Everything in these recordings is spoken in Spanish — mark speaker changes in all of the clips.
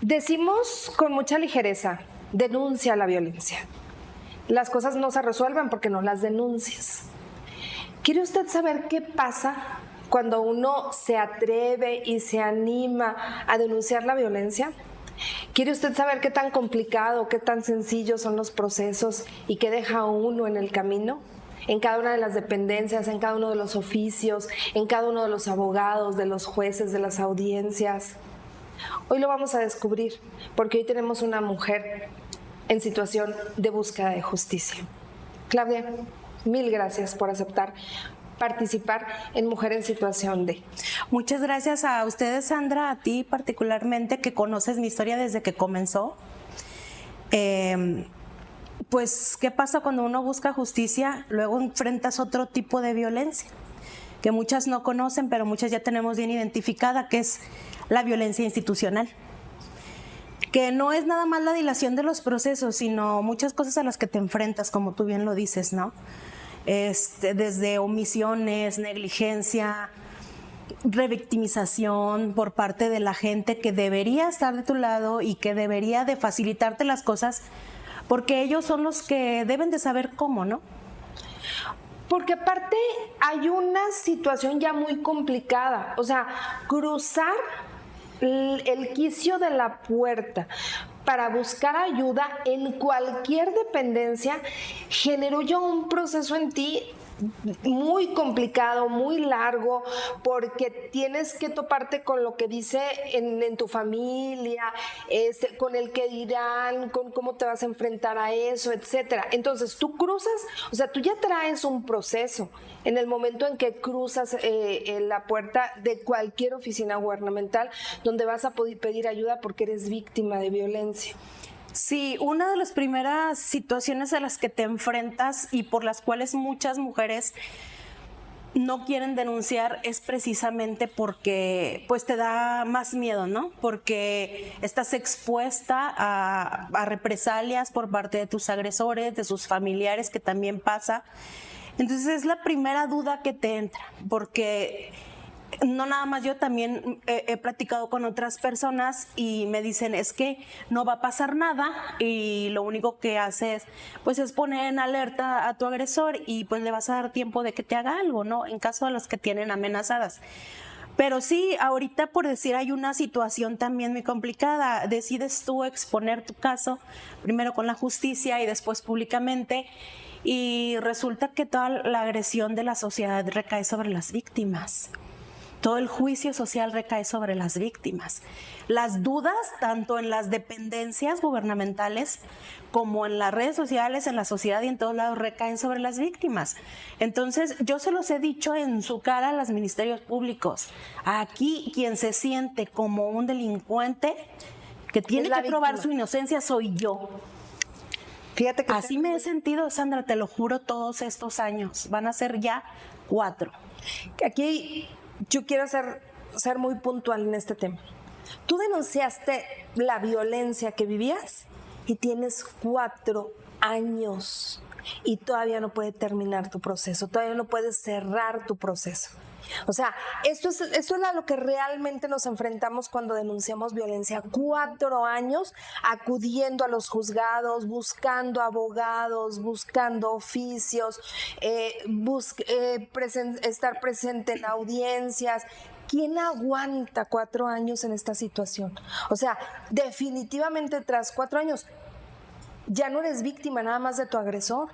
Speaker 1: Decimos con mucha ligereza, denuncia la violencia. Las cosas no se resuelven porque no las denuncias. ¿Quiere usted saber qué pasa cuando uno se atreve y se anima a denunciar la violencia? ¿Quiere usted saber qué tan complicado, qué tan sencillos son los procesos y qué deja uno en el camino? En cada una de las dependencias, en cada uno de los oficios, en cada uno de los abogados, de los jueces, de las audiencias. Hoy lo vamos a descubrir, porque hoy tenemos una mujer en situación de búsqueda de justicia. Claudia, mil gracias por aceptar participar en Mujer en Situación de.
Speaker 2: Muchas gracias a ustedes, Sandra, a ti particularmente, que conoces mi historia desde que comenzó. Pues, ¿qué pasa cuando uno busca justicia? Luego enfrentas otro tipo de violencia, que muchas no conocen, pero muchas ya tenemos bien identificada, que es la violencia institucional. Que no es nada más la dilación de los procesos, sino muchas cosas a las que te enfrentas, como tú bien lo dices, ¿no? Desde omisiones, negligencia, revictimización por parte de la gente que debería estar de tu lado y que debería de facilitarte las cosas, porque ellos son los que deben de saber cómo, ¿no?
Speaker 1: Porque aparte hay una situación ya muy complicada, o sea, cruzar el quicio de la puerta para buscar ayuda en cualquier dependencia generó ya un proceso en ti muy complicado, muy largo, porque tienes que toparte con lo que dice en tu familia, con el que dirán, con cómo te vas a enfrentar a eso, etcétera. Entonces tú cruzas, o sea, tú ya traes un proceso en el momento en que cruzas la puerta de cualquier oficina gubernamental donde vas a poder pedir ayuda porque eres víctima de violencia.
Speaker 2: Sí, una de las primeras situaciones a las que te enfrentas y por las cuales muchas mujeres no quieren denunciar es precisamente porque pues te da más miedo, ¿no? Porque estás expuesta a represalias por parte de tus agresores, de sus familiares, que también pasa. Entonces es la primera duda que te entra, porque no nada más yo, también he platicado con otras personas y me dicen es que no va a pasar nada y lo único que haces pues es poner en alerta a tu agresor y pues le vas a dar tiempo de que te haga algo, ¿no? En caso de las que tienen amenazadas. Pero sí, ahorita por decir hay una situación también muy complicada. Decides tú exponer tu caso, primero con la justicia y después públicamente, y resulta que toda la agresión de la sociedad recae sobre las víctimas. Todo el juicio social recae sobre las víctimas. Las dudas, tanto en las dependencias gubernamentales como en las redes sociales, en la sociedad y en todos lados, recaen sobre las víctimas. Entonces, yo se los he dicho en su cara a los ministerios públicos. Aquí, quien se siente como un delincuente que tiene que probar su inocencia soy yo.
Speaker 1: Fíjate que
Speaker 2: así me he sentido, Sandra, te lo juro, todos estos años. Van a ser ya 4.
Speaker 1: Aquí yo quiero ser muy puntual en este tema. Tú denunciaste la violencia que vivías y tienes 4 años y todavía no puedes terminar tu proceso, todavía no puedes cerrar tu proceso. O sea, esto es a lo que realmente nos enfrentamos cuando denunciamos violencia. 4 años acudiendo a los juzgados, buscando abogados, buscando oficios, estar presente en audiencias. ¿Quién aguanta 4 años en esta situación? O sea, definitivamente tras 4 años ya no eres víctima nada más de tu agresor,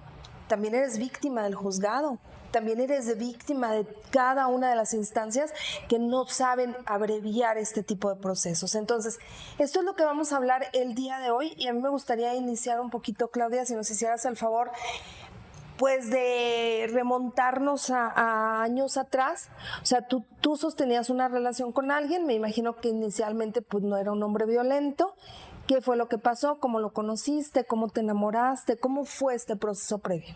Speaker 1: también eres víctima del juzgado. También eres víctima de cada una de las instancias que no saben abreviar este tipo de procesos. Entonces, esto es lo que vamos a hablar el día de hoy y a mí me gustaría iniciar un poquito, Claudia, si nos hicieras el favor, pues de remontarnos a años atrás. O sea, tú sostenías una relación con alguien, me imagino que inicialmente pues no era un hombre violento. ¿Qué fue lo que pasó? ¿Cómo lo conociste? ¿Cómo te enamoraste? ¿Cómo fue este proceso previo?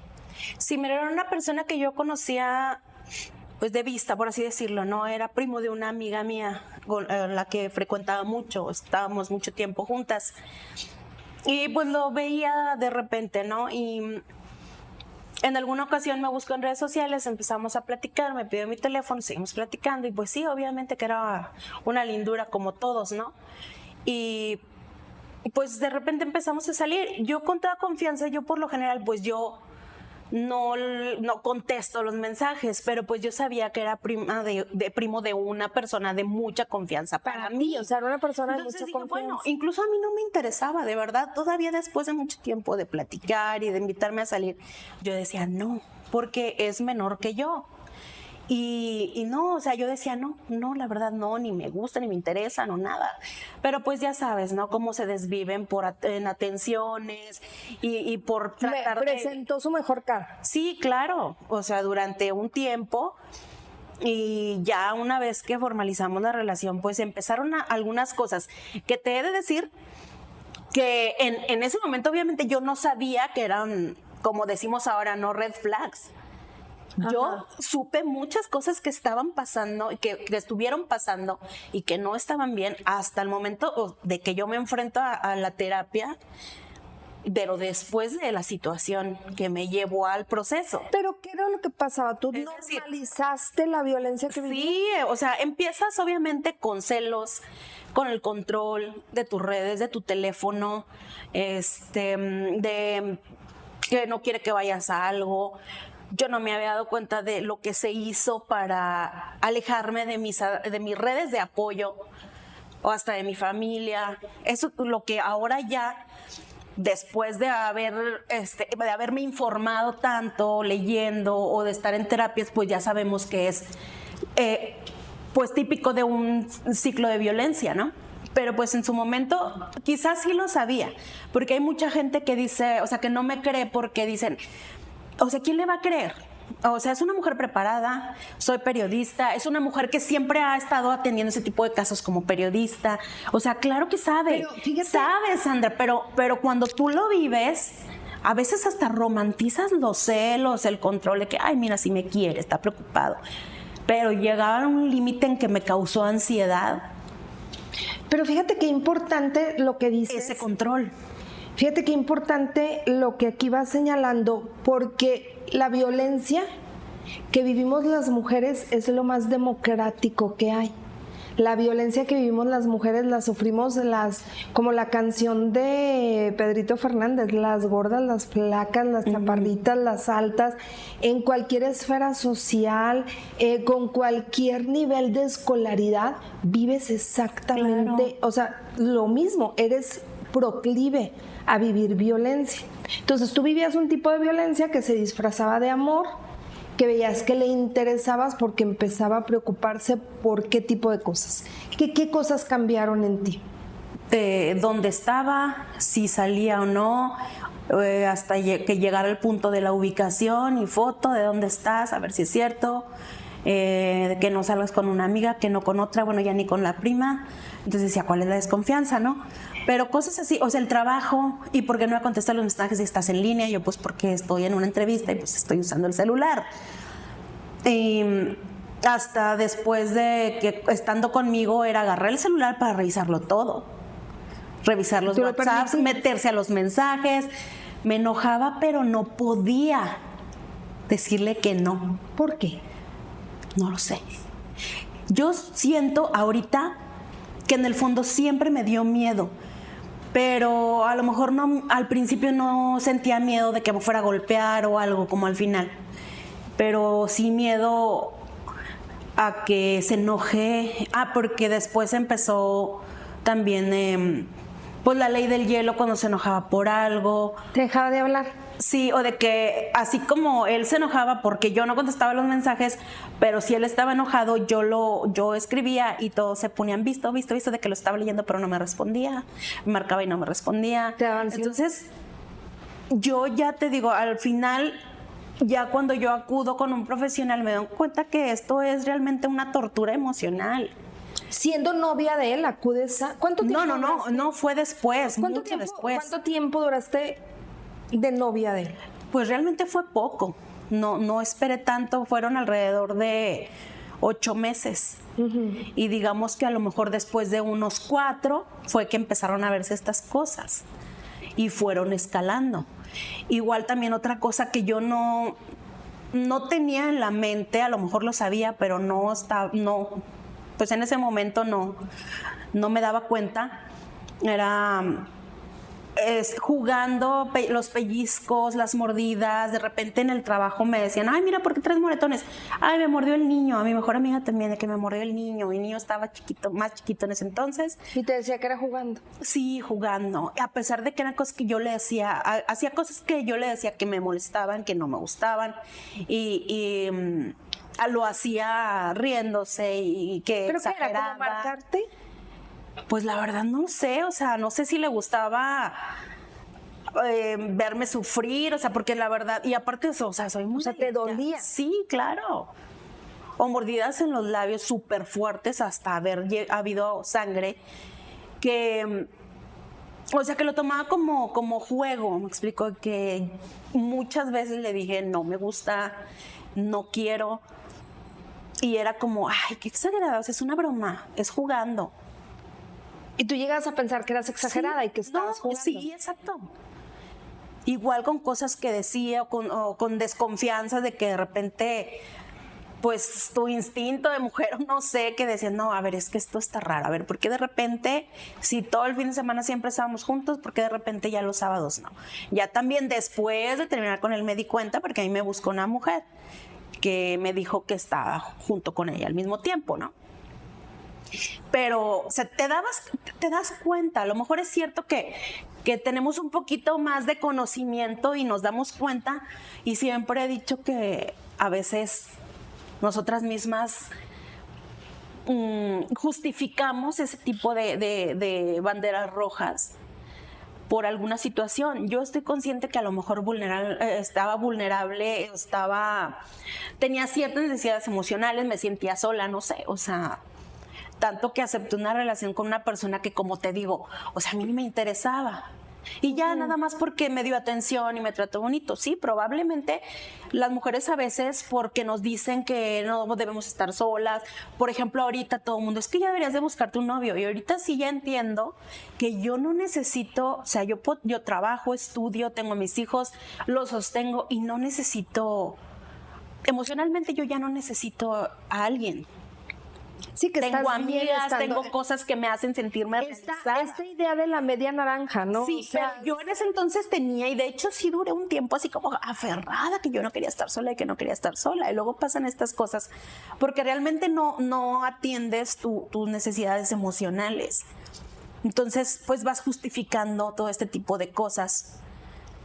Speaker 2: Sí, mira, era una persona que yo conocía pues de vista, por así decirlo, ¿no? Era primo de una amiga mía con la que frecuentaba mucho, estábamos mucho tiempo juntas y pues lo veía de repente, ¿no? Y en alguna ocasión me buscó en redes sociales, empezamos a platicar, me pidió mi teléfono, seguimos platicando y pues sí, obviamente que era una lindura como todos, ¿no? Y pues de repente empezamos a salir. Yo con toda confianza, yo por lo general, pues yo no contesto los mensajes, pero pues yo sabía que era primo de una persona de mucha confianza para mí.
Speaker 1: O sea, era una persona de
Speaker 2: Entonces
Speaker 1: mucha
Speaker 2: dije,
Speaker 1: confianza.
Speaker 2: bueno, incluso a mí no me interesaba, de verdad, todavía después de mucho tiempo de platicar y de invitarme a salir, yo decía no, porque es menor que yo. Y no, o sea, yo decía, no, la verdad no, ni me gusta, ni me interesa, no nada. Pero pues ya sabes, ¿no? Cómo se desviven en atenciones y por tratar
Speaker 1: presentó su mejor cara.
Speaker 2: Sí, claro, o sea, durante un tiempo. Y ya una vez que formalizamos la relación, pues empezaron algunas cosas que te he de decir que en ese momento obviamente yo no sabía que eran, como decimos ahora, no red flags. Yo supe muchas cosas que estaban pasando, que estuvieron pasando y que no estaban bien hasta el momento de que yo me enfrento a la terapia, pero después de la situación que me llevó al proceso.
Speaker 1: ¿Pero qué era lo que pasaba? ¿Tú normalizaste la violencia que vivías?
Speaker 2: Sí, o sea, empiezas obviamente con celos, con el control de tus redes, de tu teléfono, de que no quiere que vayas a algo. Yo no me había dado cuenta de lo que se hizo para alejarme de mis redes de apoyo o hasta de mi familia. Eso es lo que ahora ya, después de haberme informado tanto, leyendo o de estar en terapias, pues ya sabemos que es pues típico de un ciclo de violencia, ¿no? Pero pues en su momento quizás sí lo sabía, porque hay mucha gente que dice, o sea, que no me cree porque dicen, o sea, ¿quién le va a creer? O sea, es una mujer preparada, soy periodista, es una mujer que siempre ha estado atendiendo ese tipo de casos como periodista. O sea, claro que sabe, sabe, Sandra, pero cuando tú lo vives, a veces hasta romantizas los celos, el control de que, ay, mira, si me quiere, está preocupado. Pero llegaba a un límite en que me causó ansiedad.
Speaker 1: Pero fíjate qué importante lo que dices.
Speaker 2: Ese control.
Speaker 1: Fíjate qué importante lo que aquí vas señalando, porque la violencia que vivimos las mujeres es lo más democrático que hay. La violencia que vivimos las mujeres la sufrimos como la canción de Pedrito Fernández, las gordas, las flacas, las chaparritas, las altas, en cualquier esfera social, con cualquier nivel de escolaridad, vives exactamente, o sea, lo mismo, eres proclive a vivir violencia. Entonces tú vivías un tipo de violencia que se disfrazaba de amor, que veías que le interesabas porque empezaba a preocuparse por qué tipo de cosas. ¿Qué cosas cambiaron en ti?
Speaker 2: Dónde estaba, si salía o no, hasta que llegara el punto de la ubicación y foto de dónde estás, a ver si es cierto, que no salgas con una amiga, que no con otra, bueno, ya ni con la prima. Entonces decía, ¿cuál es la desconfianza, no? Pero cosas así, o sea, el trabajo, y por qué no me contestas los mensajes si estás en línea, yo pues porque estoy en una entrevista y pues estoy usando el celular. Y hasta después de que estando conmigo era agarrar el celular para revisarlo todo, revisar los WhatsApps, meterse a los mensajes. Me enojaba, pero no podía decirle que no.
Speaker 1: ¿Por qué?
Speaker 2: No lo sé. Yo siento ahorita que en el fondo siempre me dio miedo, pero a lo mejor no, al principio no sentía miedo de que me fuera a golpear o algo como al final, pero sí miedo a que se enoje. Porque después empezó también pues la ley del hielo cuando se enojaba por algo.
Speaker 1: ¿Te dejaba de hablar?
Speaker 2: Sí, o de que así como él se enojaba porque yo no contestaba los mensajes, pero si él estaba enojado, yo escribía y todos se ponían visto de que lo estaba leyendo, pero no me respondía, me marcaba y no me respondía. Entonces, yo ya te digo, al final, ya cuando yo acudo con un profesional, me doy cuenta que esto es realmente una tortura emocional.
Speaker 1: Siendo novia de él, acudes a... ¿Cuánto tiempo?
Speaker 2: No, fue después, mucho después.
Speaker 1: ¿Cuánto tiempo duraste de novia de él?
Speaker 2: Pues realmente fue poco, no esperé tanto, fueron alrededor de 8 meses. Y digamos que a lo mejor después de unos 4 fue que empezaron a verse estas cosas y fueron escalando. Igual también otra cosa que yo no tenía en la mente, a lo mejor lo sabía, pero pues en ese momento no me daba cuenta, era jugando, los pellizcos, las mordidas, de repente en el trabajo me decían, ay, mira, ¿por qué traes moretones? Ay, me mordió el niño, a mi mejor amiga también, de que me mordió el niño, mi niño estaba chiquito, más chiquito en ese entonces.
Speaker 1: Y te decía que era jugando.
Speaker 2: Sí, jugando, a pesar de que eran cosas que yo le decía, hacía cosas que yo le decía que me molestaban, que no me gustaban, y lo hacía riéndose y que
Speaker 1: ¿Pero qué
Speaker 2: exageraba.
Speaker 1: era, como marcarte?
Speaker 2: Pues la verdad no sé, o sea, no sé si le gustaba verme sufrir, o sea, porque la verdad, y aparte de eso, o sea, soy muy...
Speaker 1: O sea, ¿te dolía?
Speaker 2: Sí, claro. O mordidas en los labios súper fuertes hasta haber habido sangre, que, o sea, que lo tomaba como juego, me explico, que muchas veces le dije, no me gusta, no quiero, y era como, ay, qué exagerado, o sea, es una broma, es jugando.
Speaker 1: Y tú llegas a pensar que eras exagerada, sí, y que estabas jugando.
Speaker 2: Sí, exacto. Igual con cosas que decía o con desconfianza de que de repente, pues tu instinto de mujer, no sé, que decía, no, a ver, es que esto está raro, a ver, ¿por qué de repente, si todo el fin de semana siempre estábamos juntos, por qué de repente ya los sábados no? Ya también después de terminar con él me di cuenta, porque a mí me buscó una mujer que me dijo que estaba junto con ella al mismo tiempo, ¿no? Pero, o sea, te das cuenta, a lo mejor es cierto que tenemos un poquito más de conocimiento y nos damos cuenta, y siempre he dicho que a veces nosotras mismas justificamos ese tipo de banderas rojas por alguna situación. Yo estoy consciente que a lo mejor estaba vulnerable, tenía ciertas necesidades emocionales, me sentía sola, no sé, o sea, tanto que acepté una relación con una persona que, como te digo, o sea, a mí ni me interesaba. Y ya nada más porque me dio atención y me trató bonito. Sí, probablemente las mujeres a veces, porque nos dicen que no debemos estar solas. Por ejemplo, ahorita todo el mundo, es que ya deberías de buscarte un novio. Y ahorita sí ya entiendo que yo no necesito, o sea, yo trabajo, estudio, tengo a mis hijos, los sostengo y no necesito, emocionalmente yo ya no necesito a alguien.
Speaker 1: Sí, que
Speaker 2: tengo amigas, tengo cosas que me hacen sentirme realizada.
Speaker 1: Esta idea de la media naranja, ¿no?
Speaker 2: Sí, o sea, pero yo en ese entonces tenía, y de hecho sí duré un tiempo así como aferrada, que yo no quería estar sola y que no quería estar sola, y luego pasan estas cosas, porque realmente no atiendes tus necesidades emocionales. Entonces, pues vas justificando todo este tipo de cosas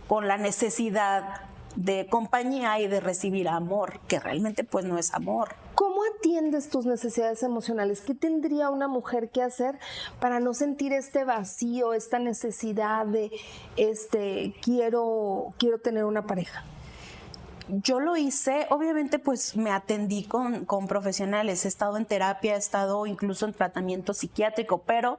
Speaker 2: con la necesidad de compañía y de recibir amor, que realmente pues no es amor.
Speaker 1: ¿Cómo atiendes tus necesidades emocionales? ¿Qué tendría una mujer que hacer para no sentir este vacío, esta necesidad de quiero tener una pareja?
Speaker 2: Yo lo hice, obviamente pues me atendí con profesionales, he estado en terapia, he estado incluso en tratamiento psiquiátrico, pero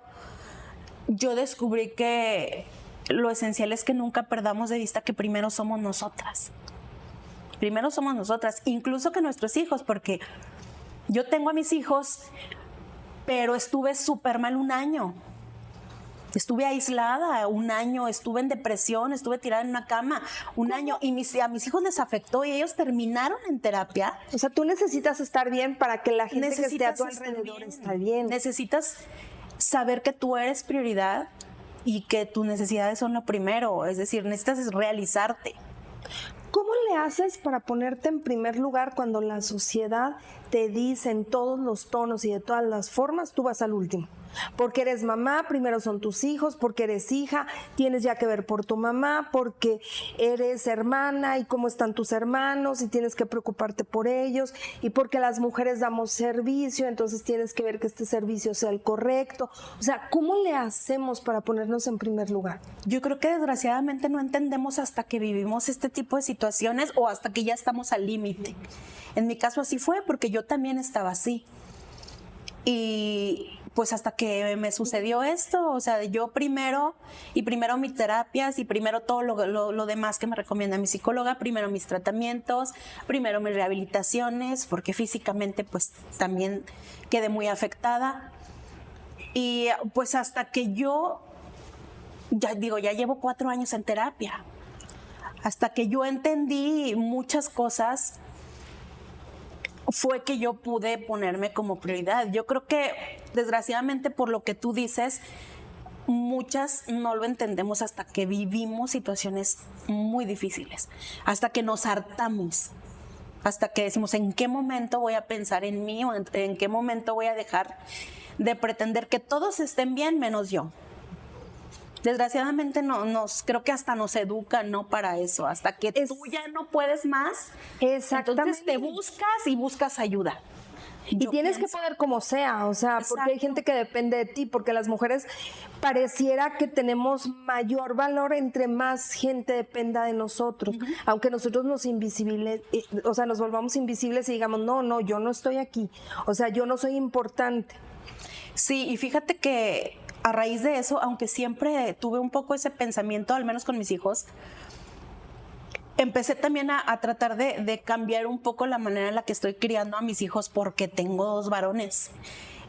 Speaker 2: yo descubrí que lo esencial es que nunca perdamos de vista que primero somos nosotras. Primero somos nosotras, incluso que nuestros hijos, porque yo tengo a mis hijos, pero estuve súper mal un año. Estuve aislada un año, estuve en depresión, estuve tirada en una cama un año, y a mis hijos les afectó y ellos terminaron en terapia.
Speaker 1: O sea, tú necesitas estar bien para que la gente que esté a tu alrededor esté bien.
Speaker 2: Necesitas saber que tú eres prioridad y que tus necesidades son lo primero, es decir, necesitas realizarte.
Speaker 1: ¿Cómo le haces para ponerte en primer lugar cuando la sociedad te dice en todos los tonos y de todas las formas, tú vas al último? Porque eres mamá, primero son tus hijos, porque eres hija, tienes ya que ver por tu mamá, porque eres hermana y cómo están tus hermanos y tienes que preocuparte por ellos, y porque las mujeres damos servicio, entonces tienes que ver que este servicio sea el correcto. O sea, ¿cómo le hacemos para ponernos en primer lugar?
Speaker 2: Yo creo que desgraciadamente no entendemos hasta que vivimos este tipo de situaciones o hasta que ya estamos al límite. En mi caso así fue, porque yo también estaba así. Y pues hasta que me sucedió esto, o sea, yo primero mis terapias y primero todo lo demás que me recomienda mi psicóloga, primero mis tratamientos, primero mis rehabilitaciones, porque físicamente pues también quedé muy afectada. Y pues hasta que ya llevo 4 años en terapia, hasta que yo entendí muchas cosas, fue que yo pude ponerme como prioridad. Yo creo que, desgraciadamente, por lo que tú dices, muchas no lo entendemos hasta que vivimos situaciones muy difíciles, hasta que nos hartamos, hasta que decimos en qué momento voy a pensar en mí o en qué momento voy a dejar de pretender que todos estén bien menos yo. Desgraciadamente creo que hasta nos educan, ¿no? Para eso, hasta que tú ya no puedes más, entonces te buscas ayuda.
Speaker 1: Y tienes que poder como sea, o sea,
Speaker 2: Exacto.
Speaker 1: porque hay gente que depende de ti, porque las mujeres pareciera que tenemos mayor valor entre más gente dependa de nosotros, aunque nosotros nos nos volvamos invisibles y digamos, no, yo no estoy aquí, o sea, yo no soy importante.
Speaker 2: Sí, y fíjate que a raíz de eso, aunque siempre tuve un poco ese pensamiento, al menos con mis hijos, empecé también a tratar de cambiar un poco la manera en la que estoy criando a mis hijos porque tengo 2 varones.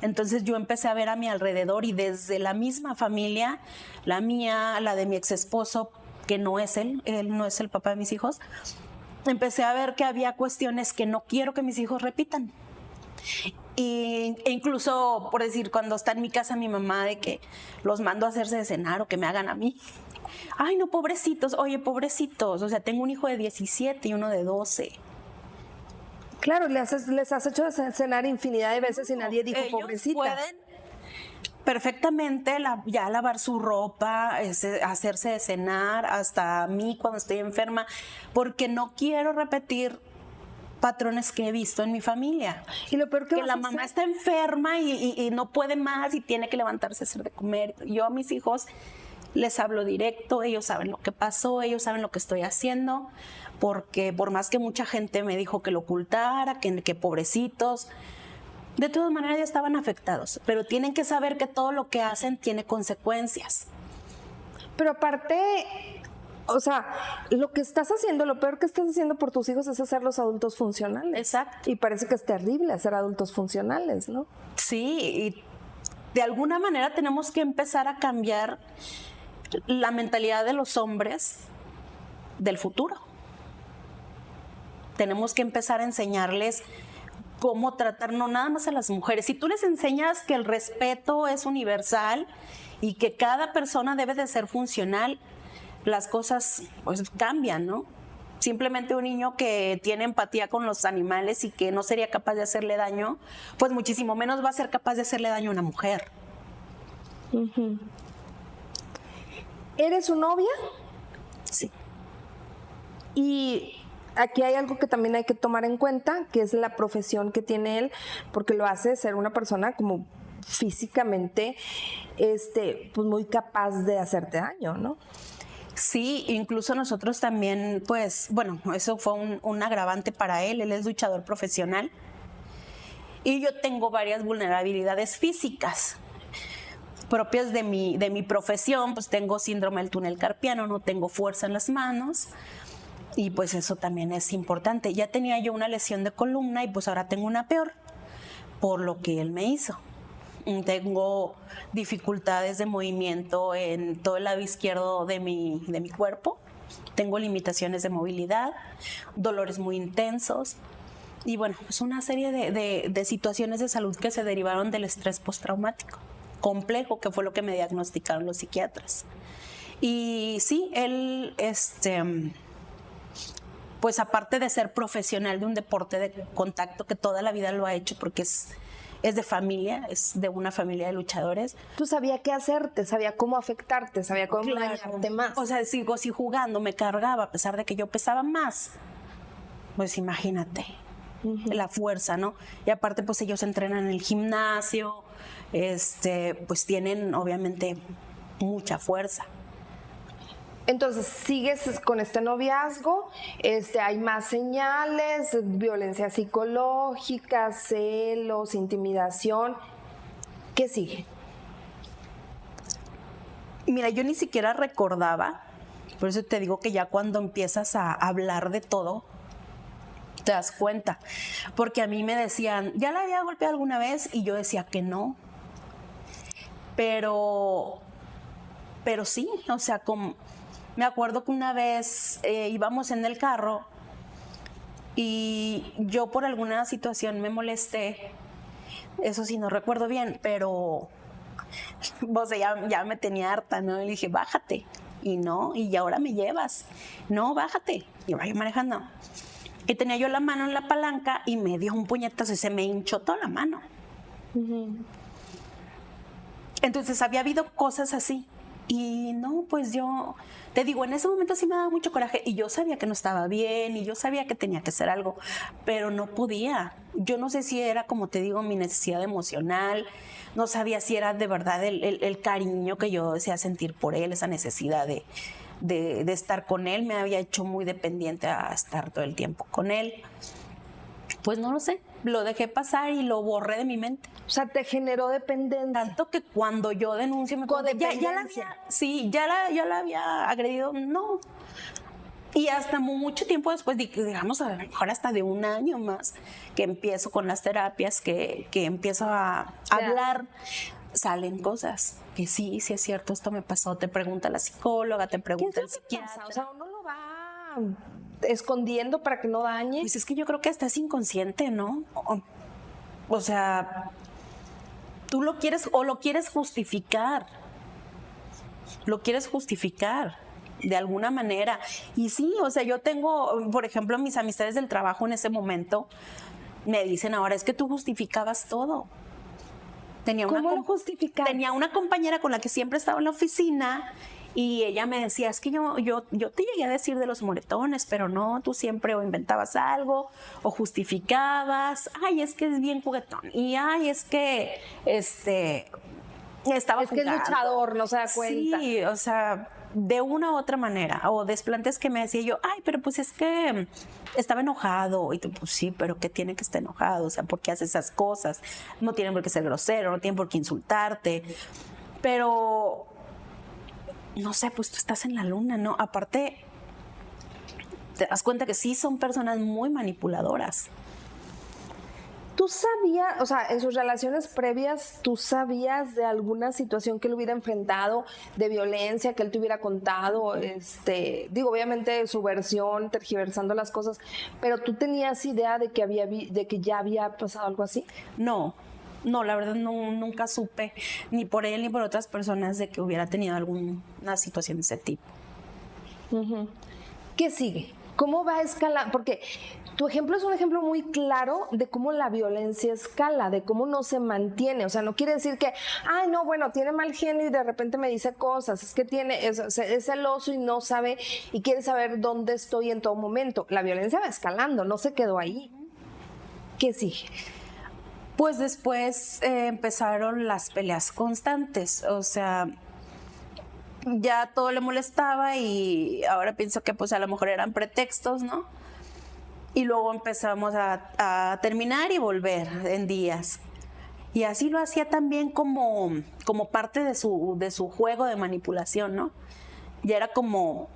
Speaker 2: Entonces yo empecé a ver a mi alrededor y desde la misma familia, la mía, la de mi ex esposo, que no es él no es el papá de mis hijos, empecé a ver que había cuestiones que no quiero que mis hijos repitan. E incluso, por decir, cuando está en mi casa mi mamá, de que los mando a hacerse de cenar o que me hagan a mí. Ay, no, pobrecitos, oye, pobrecitos. O sea, tengo un hijo de 17 y uno de 12.
Speaker 1: Claro, les has hecho cenar infinidad de veces y nadie dijo
Speaker 2: Ellos
Speaker 1: pobrecita.
Speaker 2: pueden perfectamente ya lavar su ropa, hacerse de cenar, hasta a mí cuando estoy enferma, porque no quiero repetir patrones que he visto en mi familia.
Speaker 1: Y lo peor que
Speaker 2: la mamá está enferma y no puede más y tiene que levantarse a hacer de comer. Yo a mis hijos les hablo directo, ellos saben lo que pasó, ellos saben lo que estoy haciendo, porque por más que mucha gente me dijo que lo ocultara, que pobrecitos, de todas maneras ya estaban afectados, pero tienen que saber que todo lo que hacen tiene consecuencias.
Speaker 1: Pero aparte, o sea, lo que estás haciendo, lo peor que estás haciendo por tus hijos es hacerlos adultos funcionales.
Speaker 2: Exacto.
Speaker 1: Y parece que es terrible hacer adultos funcionales, ¿no?
Speaker 2: Sí, y de alguna manera tenemos que empezar a cambiar la mentalidad de los hombres del futuro. Tenemos que empezar a enseñarles cómo tratar no nada más a las mujeres. Si tú les enseñas que el respeto es universal y que cada persona debe de ser funcional, las cosas pues cambian, ¿no? Simplemente un niño que tiene empatía con los animales y que no sería capaz de hacerle daño, pues muchísimo menos va a ser capaz de hacerle daño a una mujer.
Speaker 1: Uh-huh. ¿Eres su novia?
Speaker 2: Sí.
Speaker 1: Y aquí hay algo que también hay que tomar en cuenta, que es la profesión que tiene él, porque lo hace ser una persona como físicamente pues muy capaz de hacerte daño, ¿no?
Speaker 2: Sí, incluso nosotros también, pues, bueno, eso fue un agravante para él es luchador profesional y yo tengo varias vulnerabilidades físicas propias de mi profesión, pues tengo síndrome del túnel carpiano, no tengo fuerza en las manos y pues eso también es importante. Ya tenía yo una lesión de columna y pues ahora tengo una peor por lo que él me hizo. Tengo dificultades de movimiento en todo el lado izquierdo de mi cuerpo, tengo limitaciones de movilidad, dolores muy intensos y bueno, es una serie de situaciones de salud que se derivaron del estrés postraumático complejo, que fue lo que me diagnosticaron los psiquiatras. Y sí, él, pues aparte de ser profesional de un deporte de contacto que toda la vida lo ha hecho porque es de familia, es de una familia de luchadores.
Speaker 1: Tú sabía qué hacerte, sabía cómo afectarte, sabía cómo dañarte más.
Speaker 2: O sea, sigo jugando, me cargaba a pesar de que yo pesaba más. Pues imagínate, la fuerza, ¿no? Y aparte pues ellos entrenan en el gimnasio, pues tienen obviamente mucha fuerza.
Speaker 1: Entonces, sigues con este noviazgo, hay más señales, violencia psicológica, celos, intimidación. ¿Qué sigue?
Speaker 2: Mira, yo ni siquiera recordaba, por eso te digo que ya cuando empiezas a hablar de todo, te das cuenta. Porque a mí me decían, ¿ya la había golpeado alguna vez? Y yo decía que no. Pero sí, o sea, me acuerdo que una vez íbamos en el carro y yo por alguna situación me molesté, eso sí no recuerdo bien, pero O sea, ya me tenía harta, ¿no? Y le dije, bájate. Y no, y ahora me llevas. No, bájate. Y vaya manejando. Y tenía yo la mano en la palanca y me dio un puñetazo y se me hinchó toda la mano. Entonces había habido cosas así. Y no, pues yo, te digo, en ese momento sí me daba mucho coraje y yo sabía que no estaba bien y yo sabía que tenía que hacer algo, pero no podía. Yo no sé si era, como te digo, mi necesidad emocional, no sabía si era de verdad el cariño que yo desea sentir por él, esa necesidad de estar con él, me había hecho muy dependiente a estar todo el tiempo con él. Pues no lo sé, lo dejé pasar y lo borré de mi mente.
Speaker 1: O sea, te generó dependencia.
Speaker 2: Tanto que cuando yo denuncio me acuerdo, ya la había agredido, no. Y hasta mucho tiempo después, digamos a lo mejor hasta de un año más, que empiezo con las terapias, que empiezo a hablar, salen cosas que sí es cierto, esto me pasó, te pregunta la psicóloga, te pregunta el psiquiatra.
Speaker 1: O sea, uno lo va escondiendo para que no dañe.
Speaker 2: Pues es que yo creo que hasta es inconsciente, ¿no? O sea, tú lo quieres o lo quieres justificar. Lo quieres justificar de alguna manera. Y sí, o sea, yo tengo, por ejemplo, mis amistades del trabajo en ese momento me dicen ahora, es que tú justificabas todo.
Speaker 1: ¿Cómo lo justificabas?
Speaker 2: Tenía una compañera con la que siempre estaba en la oficina y ella me decía, es que yo te llegué a decir de los moretones, pero no, tú siempre o inventabas algo o justificabas, ay, es que es bien juguetón, y ay, es que estaba
Speaker 1: es que es luchador, no se da cuenta.
Speaker 2: Sí, o sea, de una u otra manera, o desplantes que me decía yo, ay, pero pues es que estaba enojado, y tú, pues sí, pero ¿qué tiene que estar enojado? O sea, ¿por qué hace esas cosas? No tienen por qué ser grosero, no tienen por qué insultarte, pero no sé, pues tú estás en la luna, ¿no? Aparte, te das cuenta que sí son personas muy manipuladoras.
Speaker 1: ¿Tú sabías, o sea, en sus relaciones previas, tú sabías de alguna situación que él hubiera enfrentado de violencia, que él te hubiera contado? Digo, obviamente su versión, tergiversando las cosas, pero ¿tú tenías idea de que ya había pasado algo así?
Speaker 2: No, la verdad nunca supe, ni por él ni por otras personas, de que hubiera tenido alguna situación de ese tipo.
Speaker 1: ¿Qué sigue? ¿Cómo va a escalar? Porque tu ejemplo es un ejemplo muy claro de cómo la violencia escala, de cómo no se mantiene. O sea, no quiere decir que, ay, no, bueno, tiene mal genio y de repente me dice cosas. Es que es celoso y no sabe y quiere saber dónde estoy en todo momento. La violencia va escalando, no se quedó ahí. ¿Qué sigue?
Speaker 2: Pues después empezaron las peleas constantes. O sea, ya todo le molestaba y ahora pienso que pues a lo mejor eran pretextos, ¿no? Y luego empezamos a terminar y volver en días. Y así lo hacía también como parte de su juego de manipulación, ¿no? Ya era como,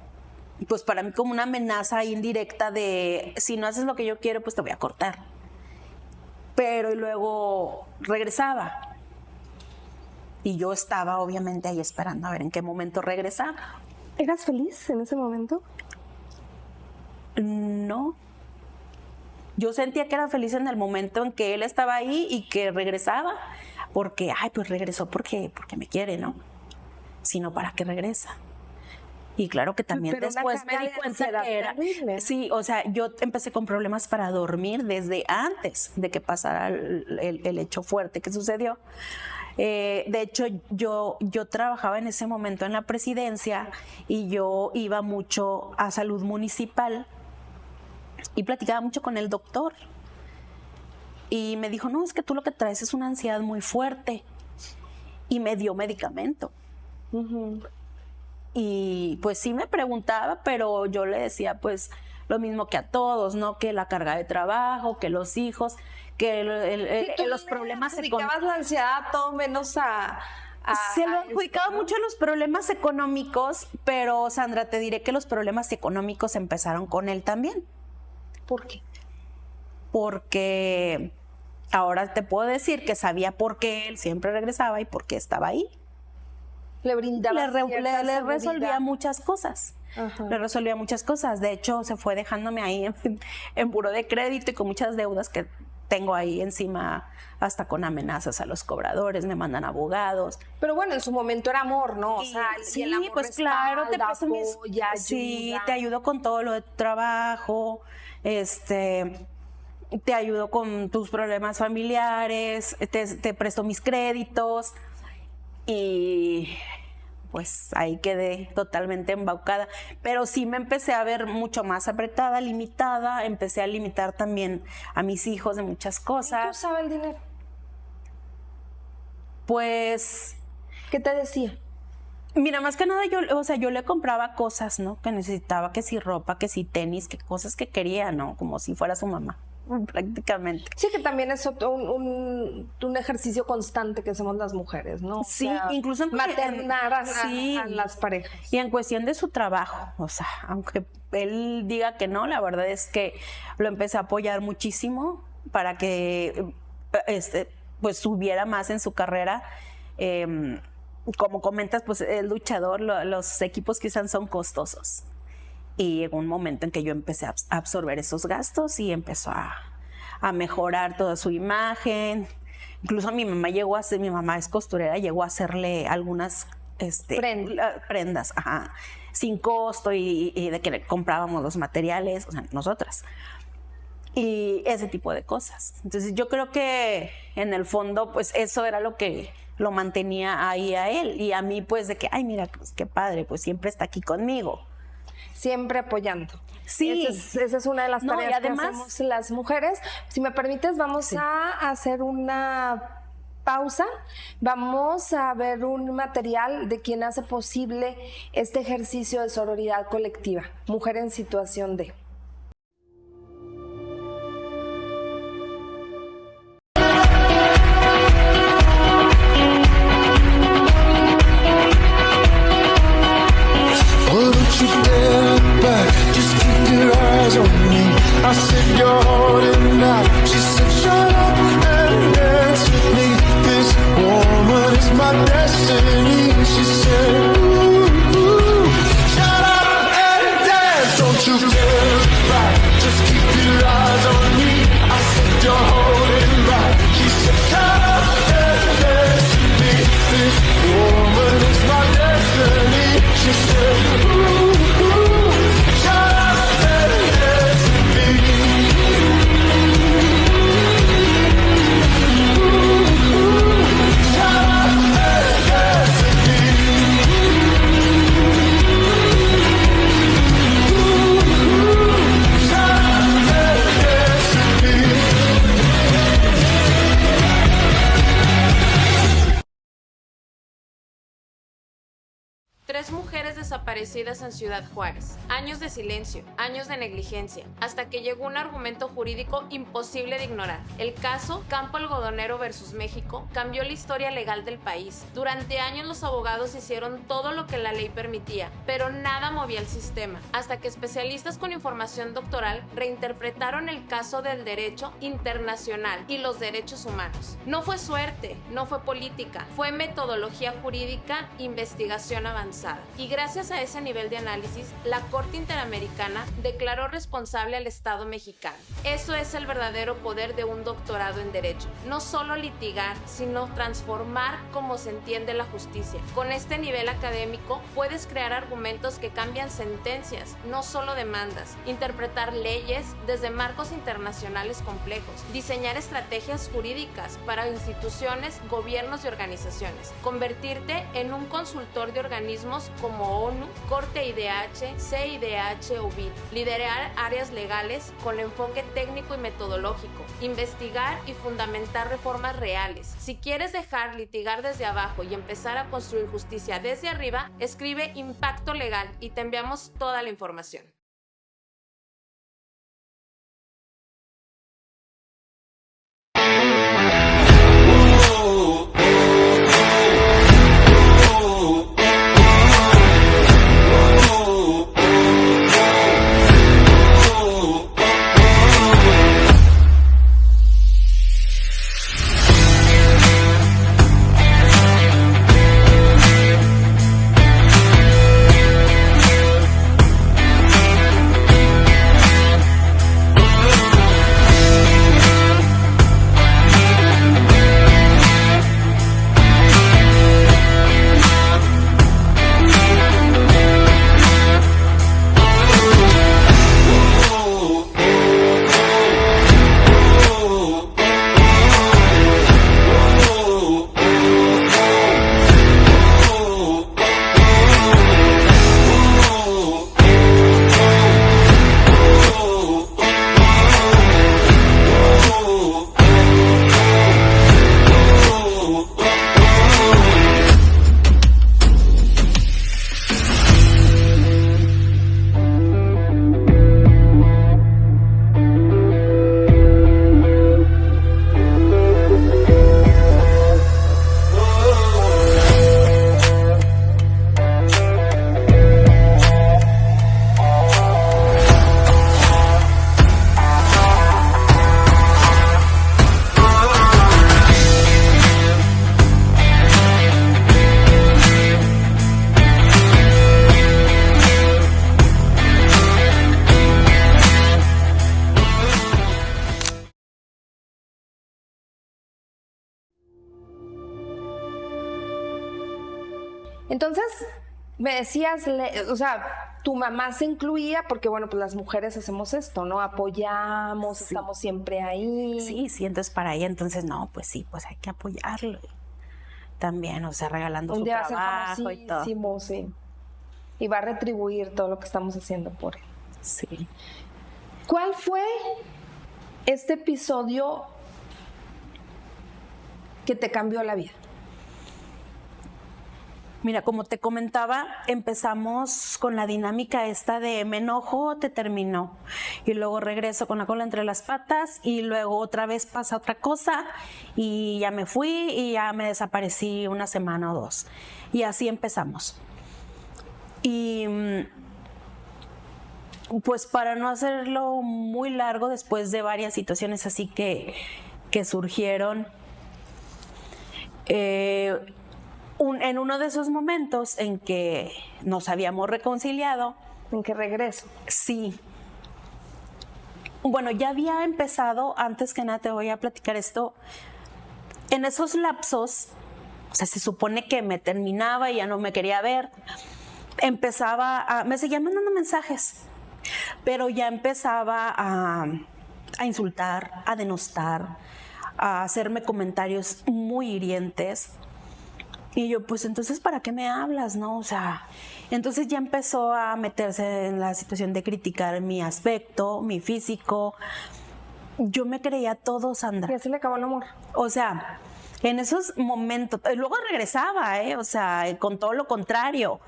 Speaker 2: pues para mí como una amenaza indirecta de, si no haces lo que yo quiero, pues te voy a cortar. Pero y luego regresaba. Y yo estaba obviamente ahí esperando a ver en qué momento regresaba.
Speaker 1: ¿Eras feliz en ese momento?
Speaker 2: No. Yo sentía que era feliz en el momento en que él estaba ahí y que regresaba, porque, ay, pues regresó porque me quiere, ¿no? Sino para qué regresa. Y claro que también
Speaker 1: pero
Speaker 2: después me di cuenta que era
Speaker 1: terrible.
Speaker 2: Sí, o sea, yo empecé con problemas para dormir desde antes de que pasara el hecho fuerte que sucedió. De hecho, yo trabajaba en ese momento en la presidencia y yo iba mucho a salud municipal y platicaba mucho con el doctor. Y me dijo, no, es que tú lo que traes es una ansiedad muy fuerte. Y me dio medicamento. Y pues sí me preguntaba, pero yo le decía pues lo mismo que a todos, ¿no? Que la carga de trabajo, que los hijos, que los problemas
Speaker 1: económicos. La ansiedad todo menos
Speaker 2: se lo adjudicaba mucho a los problemas económicos, pero Sandra, te diré que los problemas económicos empezaron con él también.
Speaker 1: ¿Por qué?
Speaker 2: Porque ahora te puedo decir que sabía por qué él siempre regresaba y por qué estaba ahí.
Speaker 1: Le brindaba
Speaker 2: le resolvía muchas cosas.
Speaker 1: Ajá.
Speaker 2: Le resolvía muchas cosas. De hecho, se fue dejándome ahí en buró de crédito y con muchas deudas que tengo ahí encima hasta con amenazas a los cobradores, me mandan abogados.
Speaker 1: Pero bueno, en su momento era amor, ¿no? O sea,
Speaker 2: Sí,
Speaker 1: y el amor
Speaker 2: pues claro, te presto
Speaker 1: apoya,
Speaker 2: sí,
Speaker 1: ayuda.
Speaker 2: te ayudo con todo lo de tu trabajo, te ayudo con tus problemas familiares, te presto mis créditos y pues ahí quedé totalmente embaucada. Pero sí me empecé a ver mucho más apretada, limitada, empecé a limitar también a mis hijos de muchas
Speaker 1: ¿Qué
Speaker 2: cosas.
Speaker 1: usaba el dinero?
Speaker 2: Pues
Speaker 1: ¿Qué te decía?
Speaker 2: mira, más que nada yo le compraba cosas, ¿no? Que necesitaba, que si ropa, que si tenis, que cosas que quería, ¿no? Como si fuera su mamá, prácticamente.
Speaker 1: Sí, que también es un ejercicio constante que hacemos las mujeres, ¿no? O
Speaker 2: Sí,
Speaker 1: sea,
Speaker 2: incluso
Speaker 1: maternar a
Speaker 2: sí.
Speaker 1: las parejas.
Speaker 2: Y en cuestión de su trabajo, o sea, aunque él diga que no, la verdad es que lo empecé a apoyar muchísimo para que pues subiera más en su carrera. Como comentas, pues el luchador, los equipos que usan son costosos. Y llegó un momento en que yo empecé a absorber esos gastos y empezó a mejorar toda su imagen. Incluso mi mamá es costurera, llegó a hacerle algunas prendas, ajá, sin costo y de que comprábamos los materiales, o sea, nosotras. Y ese tipo de cosas. Entonces yo creo que en el fondo pues eso era lo que lo mantenía ahí a él y a mí pues de que, ay mira, pues qué padre, pues siempre está aquí conmigo.
Speaker 1: Siempre apoyando.
Speaker 2: Sí.
Speaker 1: Esa es una de las tareas
Speaker 2: y además,
Speaker 1: que hacemos las mujeres. Si me permites, vamos a hacer una pausa. Vamos a ver un material de quien hace posible este ejercicio de sororidad colectiva. Mujer en situación de...
Speaker 3: I said you're holding out. She said shut up and dance with me. This woman is my destiny. She said ooh, ooh. Shut up and dance. Don't you dare back. Just keep your eyes on me. I said you're holding back. She said shut up and dance with me. This woman is my destiny. She said ooh, ooh. Shut up and dance with me.
Speaker 4: Tres mujeres desaparecidas en Ciudad Juárez. Años de silencio, años de negligencia, hasta que llegó un argumento jurídico imposible de ignorar. El caso Campo Algodonero versus México cambió la historia legal del país. Durante años los abogados hicieron todo lo que la ley permitía, pero nada movía el sistema, hasta que especialistas con información doctoral reinterpretaron el caso del derecho internacional y los derechos humanos. No fue suerte, no fue política, fue metodología jurídica, investigación avanzada. Y gracias a ese nivel de análisis, la Corte Interamericana declaró responsable al Estado mexicano. Eso es el verdadero poder de un doctorado en Derecho. No solo litigar, sino transformar cómo se entiende la justicia. Con este nivel académico, puedes crear argumentos que cambian sentencias, no solo demandas, interpretar leyes desde marcos internacionales complejos, diseñar estrategias jurídicas para instituciones, gobiernos y organizaciones, convertirte en un consultor de organismos como ONU, Corte IDH, CIDH o BID, liderar áreas legales con enfoque técnico y metodológico, investigar y fundamentar reformas reales. Si quieres dejar litigar desde abajo y empezar a construir justicia desde arriba, escribe Impacto Legal y te enviamos toda la información.
Speaker 1: Entonces, me decías, o sea, tu mamá se incluía porque, bueno, pues las mujeres hacemos esto, ¿no? Apoyamos,
Speaker 2: Sí.
Speaker 1: estamos siempre ahí.
Speaker 2: Sí, entonces para ella, entonces no, pues sí, pues hay que apoyarlo. También, o sea, regalando
Speaker 1: Un
Speaker 2: su
Speaker 1: día va a ser
Speaker 2: trabajo y todo.
Speaker 1: famosísimo, sí. Y va a retribuir todo lo que estamos haciendo por él.
Speaker 2: Sí.
Speaker 1: ¿Cuál fue este episodio que te cambió la vida?
Speaker 2: Mira, como te comentaba, empezamos con la dinámica esta de me enojo, te termino. Y luego regreso con la cola entre las patas y luego otra vez pasa otra cosa y ya me fui y ya me desaparecí una semana o 2. Y así empezamos. Y pues para no hacerlo muy largo, después de varias situaciones así que surgieron, en uno de esos momentos en que nos habíamos reconciliado,
Speaker 1: ¿En qué regreso?
Speaker 2: sí. Bueno, ya había empezado, antes que nada te voy a platicar esto, en esos lapsos, o sea, se supone que me terminaba y ya no me quería ver, me seguía mandando mensajes, pero ya empezaba a insultar, a denostar, a hacerme comentarios muy hirientes. Y yo, pues entonces, ¿para qué me hablas, no? O sea, entonces ya empezó a meterse en la situación de criticar mi aspecto, mi físico. Yo me creía todo, Sandra.
Speaker 1: Y así le acabó el amor.
Speaker 2: O sea, en esos momentos, luego regresaba, o sea, con todo lo contrario.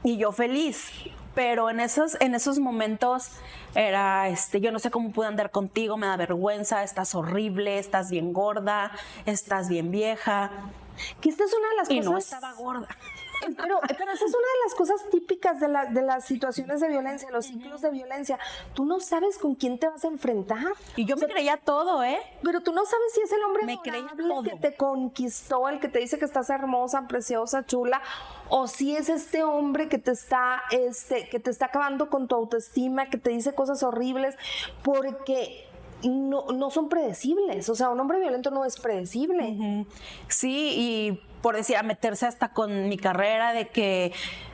Speaker 2: Y yo feliz. Pero en esos momentos era, yo no sé cómo pude andar contigo, me da vergüenza, estás horrible, estás bien gorda, estás bien vieja.
Speaker 1: Que esta es una de las
Speaker 2: Y
Speaker 1: cosas...
Speaker 2: no estaba gorda.
Speaker 1: Pero esa es una de las cosas típicas de las situaciones de violencia, los ciclos de violencia. Tú no sabes con quién te vas a enfrentar.
Speaker 2: Y yo me creía todo,
Speaker 1: Pero tú no sabes si es el hombre
Speaker 2: Me creía
Speaker 1: adorable que
Speaker 2: todo.
Speaker 1: te conquistó, el que te dice que estás hermosa, preciosa, chula, o si es este hombre que te está acabando con tu autoestima, que te dice cosas horribles, porque no son predecibles. O sea, un hombre violento no es predecible.
Speaker 2: Sí, y por decir, a meterse hasta con mi carrera de que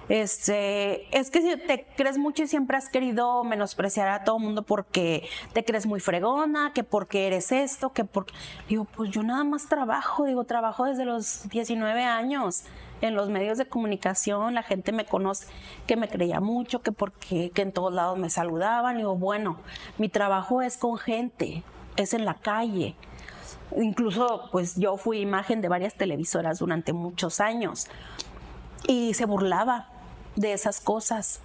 Speaker 2: es que si te crees mucho y siempre has querido menospreciar a todo el mundo porque te crees muy fregona, que porque eres esto, que porque... Digo, pues yo nada más trabajo desde los 19 años en los medios de comunicación, la gente me conoce, que me creía mucho, que en todos lados me saludaban. Digo, bueno, mi trabajo es con gente, es en la calle. Incluso, pues yo fui imagen de varias televisoras durante muchos años y se burlaba de esas cosas.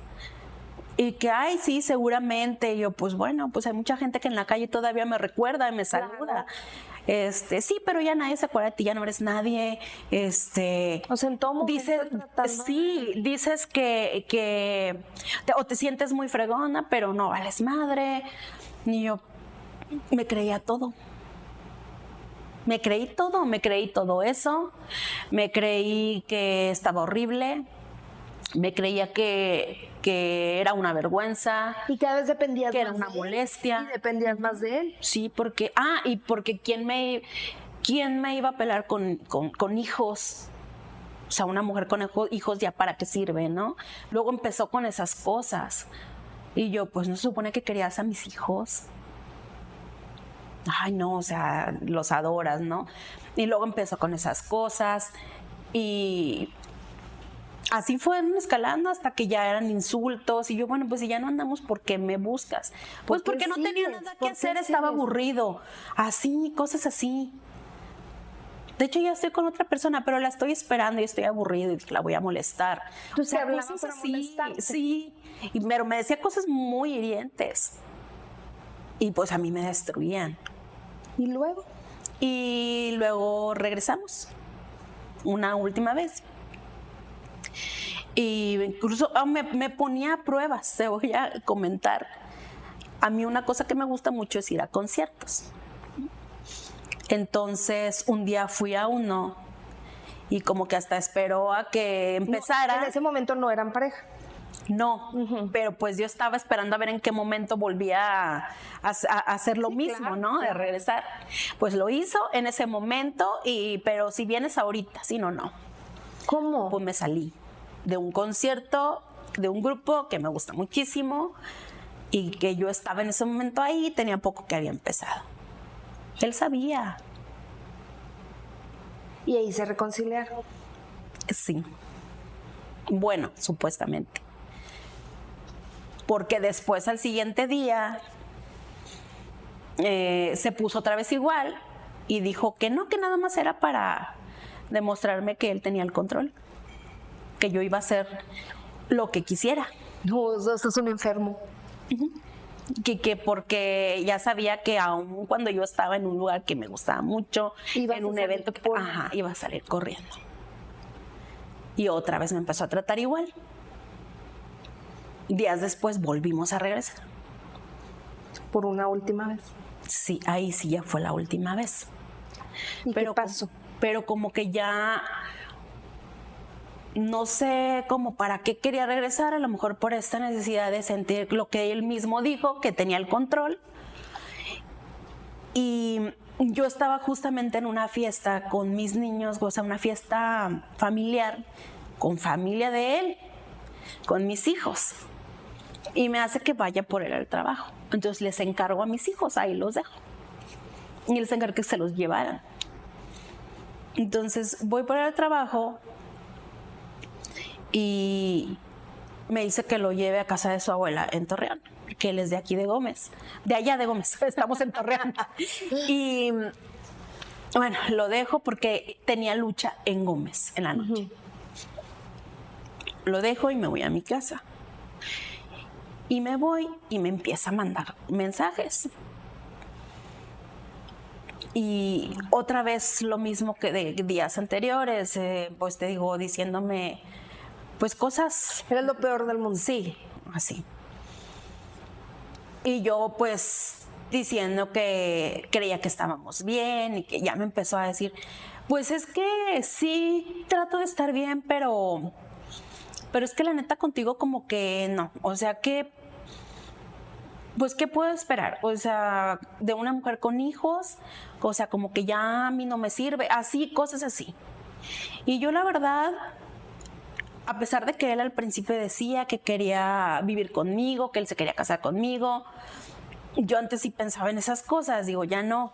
Speaker 2: Y que, ay, sí, seguramente. Y yo, pues bueno, pues hay mucha gente que en la calle todavía me recuerda y me saluda. Sí, pero ya nadie se acuerda de ti, ya no eres nadie.
Speaker 1: O sea, en todo momento
Speaker 2: Dices que o te sientes muy fregona, pero no vales madre. Y yo me creía todo. Me creí todo eso, me creí que estaba horrible, me creía que era una vergüenza,
Speaker 1: y cada vez dependías
Speaker 2: que era
Speaker 1: más
Speaker 2: una
Speaker 1: de él,
Speaker 2: molestia.
Speaker 1: y dependías más de él.
Speaker 2: Sí, porque ¿quién me iba a pelar con hijos? O sea, una mujer con hijos ya para qué sirve, ¿no? Luego empezó con esas cosas y yo, pues no se supone que querías a mis hijos. Ay, no, o sea, los adoras, ¿no? Y luego empezó con esas cosas y así fueron escalando hasta que ya eran insultos y yo, bueno, pues si ya no andamos, ¿por qué me buscas? Pues
Speaker 1: ¿Por
Speaker 2: porque
Speaker 1: qué
Speaker 2: no tenía
Speaker 1: sigues?
Speaker 2: nada que
Speaker 1: ¿Por qué
Speaker 2: hacer, estaba
Speaker 1: sigues?
Speaker 2: aburrido. Así, cosas así. De hecho, ya estoy con otra persona, pero la estoy esperando y estoy aburrido y la voy a molestar.
Speaker 1: Tú te hablabas
Speaker 2: cosas
Speaker 1: para
Speaker 2: así,
Speaker 1: molestarte.
Speaker 2: sí. Pero me decía cosas muy hirientes. Y pues a mí me destruían.
Speaker 1: Y luego,
Speaker 2: Y luego regresamos una última vez. Y incluso me ponía a pruebas, te voy a comentar. A mí una cosa que me gusta mucho es ir a conciertos. Entonces un día fui a uno y como que hasta esperó a que empezara.
Speaker 1: en ese momento no eran pareja.
Speaker 2: No, pero pues yo estaba esperando a ver en qué momento volvía a hacer lo mismo,
Speaker 1: claro,
Speaker 2: ¿no? De regresar. Pues lo hizo en ese momento, pero si vienes ahorita, si no, no.
Speaker 1: ¿Cómo?
Speaker 2: Pues me salí de un concierto, de un grupo que me gusta muchísimo y que yo estaba en ese momento ahí, tenía poco que había empezado. Él sabía.
Speaker 1: Y ahí se reconciliaron.
Speaker 2: Sí. Bueno, supuestamente. Porque después, al siguiente día, se puso otra vez igual y dijo que no, que nada más era para demostrarme que él tenía el control, que yo iba a hacer lo que quisiera.
Speaker 1: No, eso es un enfermo.
Speaker 2: Que porque ya sabía que aun cuando yo estaba en un lugar que me gustaba mucho,
Speaker 1: Ibas
Speaker 2: en
Speaker 1: a
Speaker 2: un
Speaker 1: salir
Speaker 2: evento, iba a salir corriendo. Y otra vez me empezó a tratar igual. Días después volvimos a regresar.
Speaker 1: Por una última vez.
Speaker 2: Sí, ahí sí ya fue la última vez.
Speaker 1: ¿Y qué pasó?
Speaker 2: Pero como que ya no sé cómo para qué quería regresar, a lo mejor por esta necesidad de sentir lo que él mismo dijo, que tenía el control. Y yo estaba justamente en una fiesta con mis niños, o sea, una fiesta familiar, con familia de él, con mis hijos. Y me hace que vaya por él al trabajo. Entonces les encargo a mis hijos, ahí los dejo. Y les encargo que se los llevaran. Entonces voy por él al trabajo y me dice que lo lleve a casa de su abuela en Torreón, que él es de aquí de Gómez, de allá de Gómez, estamos en Torreón. Y bueno, lo dejo porque tenía lucha en Gómez en la noche. Lo dejo y me voy a mi casa. Y me voy y me empieza a mandar mensajes. Y otra vez lo mismo que de días anteriores, pues te digo, diciéndome pues cosas.
Speaker 1: Era lo peor del mundo.
Speaker 2: Sí, así. Y yo pues diciendo que creía que estábamos bien y que ya me empezó a decir, pues es que sí, trato de estar bien, pero es que la neta contigo como que no, o sea que, pues ¿qué puedo esperar? O sea, de una mujer con hijos, o sea, como que ya a mí no me sirve, así, cosas así. Y yo la verdad, a pesar de que él al principio decía que quería vivir conmigo, que él se quería casar conmigo, yo antes sí pensaba en esas cosas, digo, ya no,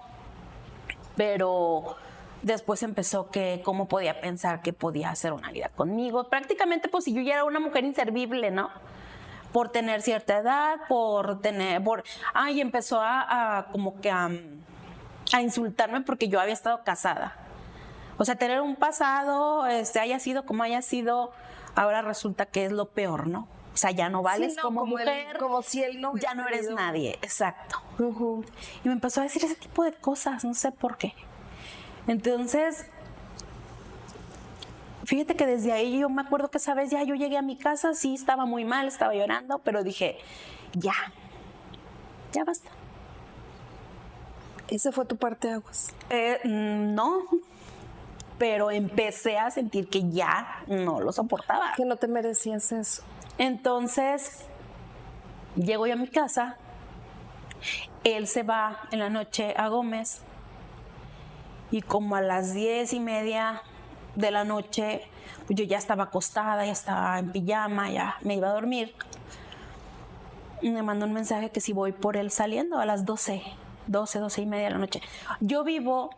Speaker 2: pero después empezó que cómo podía pensar que podía hacer una vida conmigo. Prácticamente, pues si yo ya era una mujer inservible, ¿no? Por tener cierta edad, y empezó a insultarme porque yo había estado casada. O sea, tener un pasado, haya sido como haya sido, ahora resulta que es lo peor, ¿no? O sea, ya no vales
Speaker 1: Sí, no,
Speaker 2: como mujer,
Speaker 1: como si él no
Speaker 2: ya no eres
Speaker 1: hubiera
Speaker 2: nadie, exacto.
Speaker 1: Uh-huh.
Speaker 2: Y me empezó a decir ese tipo de cosas, no sé por qué. Entonces, fíjate que desde ahí yo me acuerdo que esa vez ya yo llegué a mi casa, sí estaba muy mal, estaba llorando, pero dije, ya basta.
Speaker 1: ¿Ese fue tu parteaguas?
Speaker 2: No, pero empecé a sentir que ya no lo soportaba.
Speaker 1: Que no te merecías eso.
Speaker 2: Entonces, llego yo a mi casa, él se va en la noche a Gómez y como a las 10:30 de la noche, pues yo ya estaba acostada, ya estaba en pijama, ya me iba a dormir. Me mandó un mensaje que si voy por él saliendo a las 12:30 de la noche. Yo vivo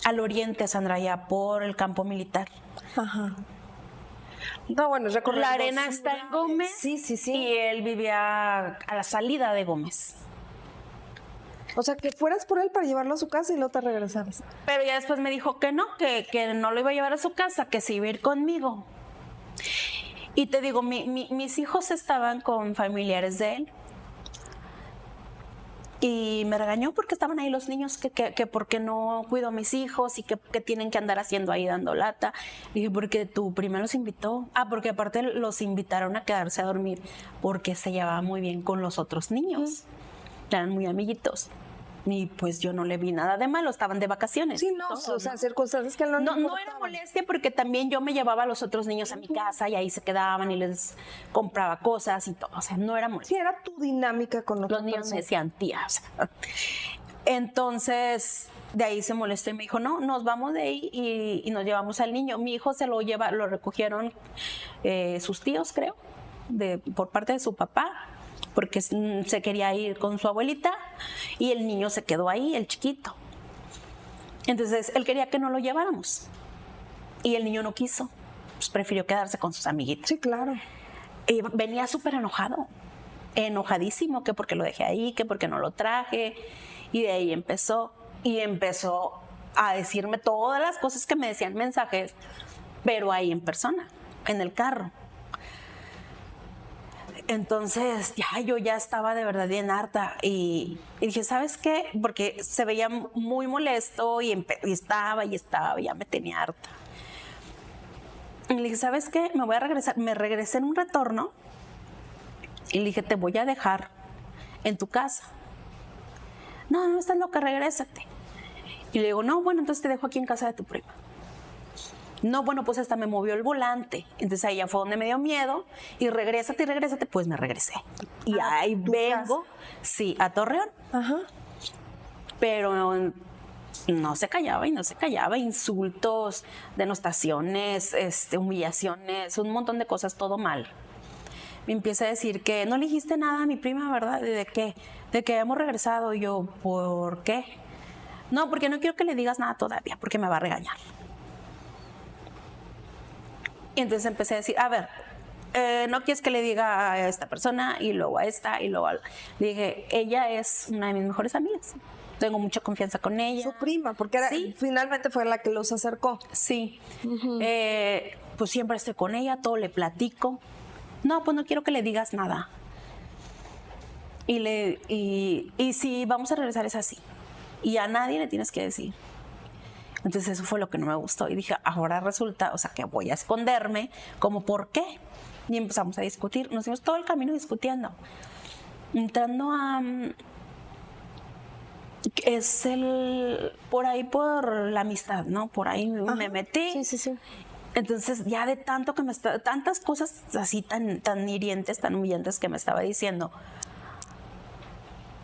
Speaker 2: al oriente, Sandra, ya por el campo militar.
Speaker 1: Ajá. No, bueno, recorrer
Speaker 2: La arena está en Gómez.
Speaker 1: Sí.
Speaker 2: Y él vivía a la salida de Gómez.
Speaker 1: O sea, que fueras por él para llevarlo a su casa y luego te regresaras.
Speaker 2: Pero ya después me dijo que no lo iba a llevar a su casa, que se iba a ir conmigo. Y te digo, mis hijos estaban con familiares de él. Y me regañó porque estaban ahí los niños, que porque no cuido a mis hijos y que tienen que andar haciendo ahí dando lata. Dije, porque tu prima los invitó. Porque aparte los invitaron a quedarse a dormir porque se llevaba muy bien con los otros niños. Eran muy amiguitos. Y pues yo no le vi nada de malo, estaban de vacaciones.
Speaker 1: Sí, no,
Speaker 2: todo,
Speaker 1: o sea, circunstancias que no
Speaker 2: era molestia porque también yo me llevaba a los otros niños a mi casa y ahí se quedaban y les compraba cosas y todo. O sea, no era molestia.
Speaker 1: Sí, era tu dinámica con
Speaker 2: Los niños me decían tía. O sea. Entonces, de ahí se molestó y me dijo, no, nos vamos de ahí y nos llevamos al niño. Mi hijo se lo recogieron sus tíos, creo, por parte de su papá, porque se quería ir con su abuelita y el niño se quedó ahí, el chiquito. Entonces él quería que no lo lleváramos y el niño no quiso, pues prefirió quedarse con sus amiguitos.
Speaker 1: Sí, claro.
Speaker 2: Y venía súper enojadísimo, que porque lo dejé ahí, que porque no lo traje, y de ahí empezó a decirme todas las cosas que me decían mensajes, pero ahí en persona, en el carro. Entonces yo ya estaba de verdad bien harta y dije, ¿sabes qué? Porque se veía muy molesto y estaba, ya me tenía harta. Y le dije, ¿sabes qué? Me voy a regresar. Me regresé en un retorno y le dije, te voy a dejar en tu casa. No estás loca, regrésate. Y le digo, no, bueno, entonces te dejo aquí en casa de tu prima. No, bueno, pues hasta me movió el volante. Entonces ahí ya fue donde me dio miedo. Y regrésate, pues me regresé. Y ahí vengo, sí, a Torreón.
Speaker 1: Ajá.
Speaker 2: Pero no se callaba, insultos, denostaciones, humillaciones, un montón de cosas, todo mal. Me empieza a decir que no le dijiste nada a mi prima, ¿verdad? ¿De qué? De que hemos regresado. Y yo, ¿por qué? No, porque no quiero que le digas nada todavía, porque me va a regañar. Y entonces empecé a decir, a ver, no quieres que le diga a esta persona y luego a esta y luego a... Le dije, ella es una de mis mejores amigas. Tengo mucha confianza con ella.
Speaker 1: Su prima, porque
Speaker 2: Sí.
Speaker 1: finalmente fue la que los acercó.
Speaker 2: Sí. Pues siempre estoy con ella, todo le platico. No, pues no quiero que le digas nada. Y si vamos a regresar es así. Y a nadie le tienes que decir. Entonces eso fue lo que no me gustó. Y dije, ahora resulta, o sea, que voy a esconderme. ¿Cómo por qué? Y empezamos a discutir. Nos fuimos todo el camino discutiendo. Entrando a... Es por ahí por la amistad, ¿no? Por ahí me metí.
Speaker 1: Sí.
Speaker 2: Entonces ya de tanto que tantas cosas así tan hirientes, tan humillantes que me estaba diciendo,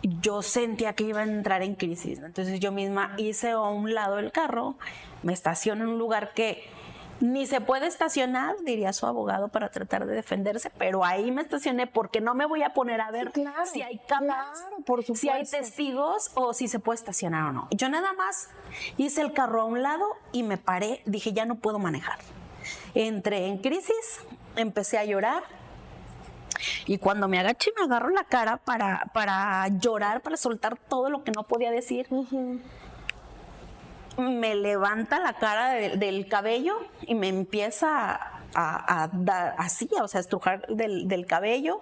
Speaker 2: yo sentía que iba a entrar en crisis. Entonces yo misma hice a un lado el carro, me estacioné en un lugar que ni se puede estacionar, diría su abogado, para tratar de defenderse, pero ahí me estacioné porque no me voy a poner a ver
Speaker 1: Sí, claro,
Speaker 2: si hay cámaras,
Speaker 1: claro, por
Speaker 2: si hay
Speaker 1: supuesto.
Speaker 2: testigos o si se puede estacionar o no. Yo nada más hice el carro a un lado y me paré, dije, ya no puedo manejar. Entré en crisis, empecé a llorar y cuando me agaché me agarro la cara para llorar, para soltar todo lo que no podía decir. Me levanta la cara del cabello y me empieza a dar así, o sea, a estrujar del cabello.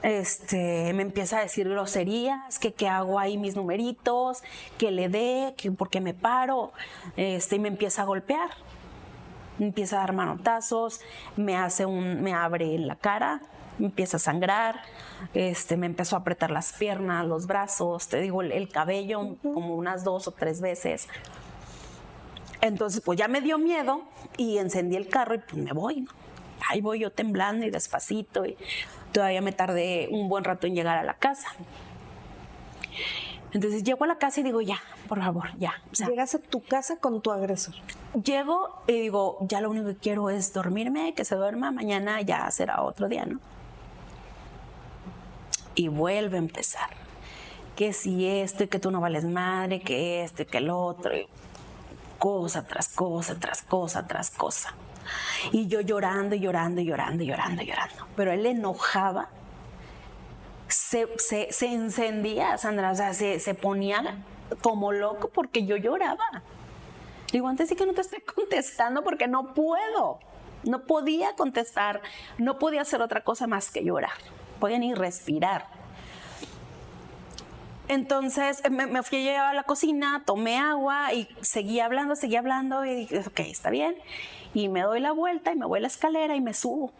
Speaker 2: Me empieza a decir groserías, que qué hago ahí mis numeritos, que le dé, que por qué me paro, y me empieza a golpear. Me empieza a dar manotazos, me abre en la cara, me empieza a sangrar, me empezó a apretar las piernas, los brazos, te digo, el cabello como unas 2 o 3 veces. Entonces, pues ya me dio miedo y encendí el carro y pues me voy, ¿no? Ahí voy yo temblando y despacito y todavía me tardé un buen rato en llegar a la casa. Entonces llego a la casa y digo, ya, por favor, ya. O sea,
Speaker 1: Llegas a tu casa con tu agresor.
Speaker 2: llego y digo, ya lo único que quiero es dormirme, que se duerma, mañana ya será otro día, ¿no? Y vuelve a empezar. Que si esto y que tú no vales madre, que esto y que el otro. Y cosa tras cosa, tras cosa, tras cosa. Y yo llorando. Pero él le enojaba. Se encendía, Sandra, o sea, se ponía como loco porque yo lloraba. Digo, antes sí que no te estoy contestando porque no puedo. No podía contestar, no podía hacer otra cosa más que llorar. Podía ni respirar. Entonces me fui a la cocina, tomé agua y seguí hablando y dije, ok, está bien. Y me doy la vuelta y me voy a la escalera y me subo.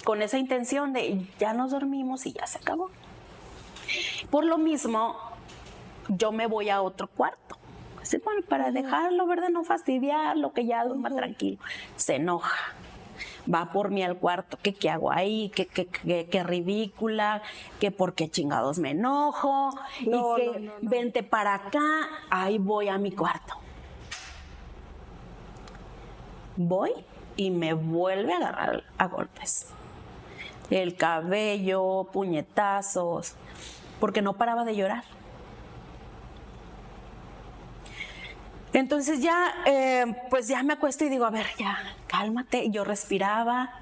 Speaker 2: Con esa intención de ya nos dormimos y ya se acabó. Por lo mismo, yo me voy a otro cuarto. Así, bueno, para dejarlo, ¿verdad? No fastidiarlo, que ya duerma tranquilo. Se enoja. va por mí al cuarto, que qué hago ahí, que ridícula, que por qué chingados me enojo,
Speaker 1: No,
Speaker 2: y que
Speaker 1: no.
Speaker 2: vente para acá, ahí voy a mi cuarto. Voy y me vuelve a agarrar a golpes. El cabello, puñetazos, porque no paraba de llorar. Entonces ya, pues ya me acuesto y digo, a ver, ya, cálmate. Yo respiraba,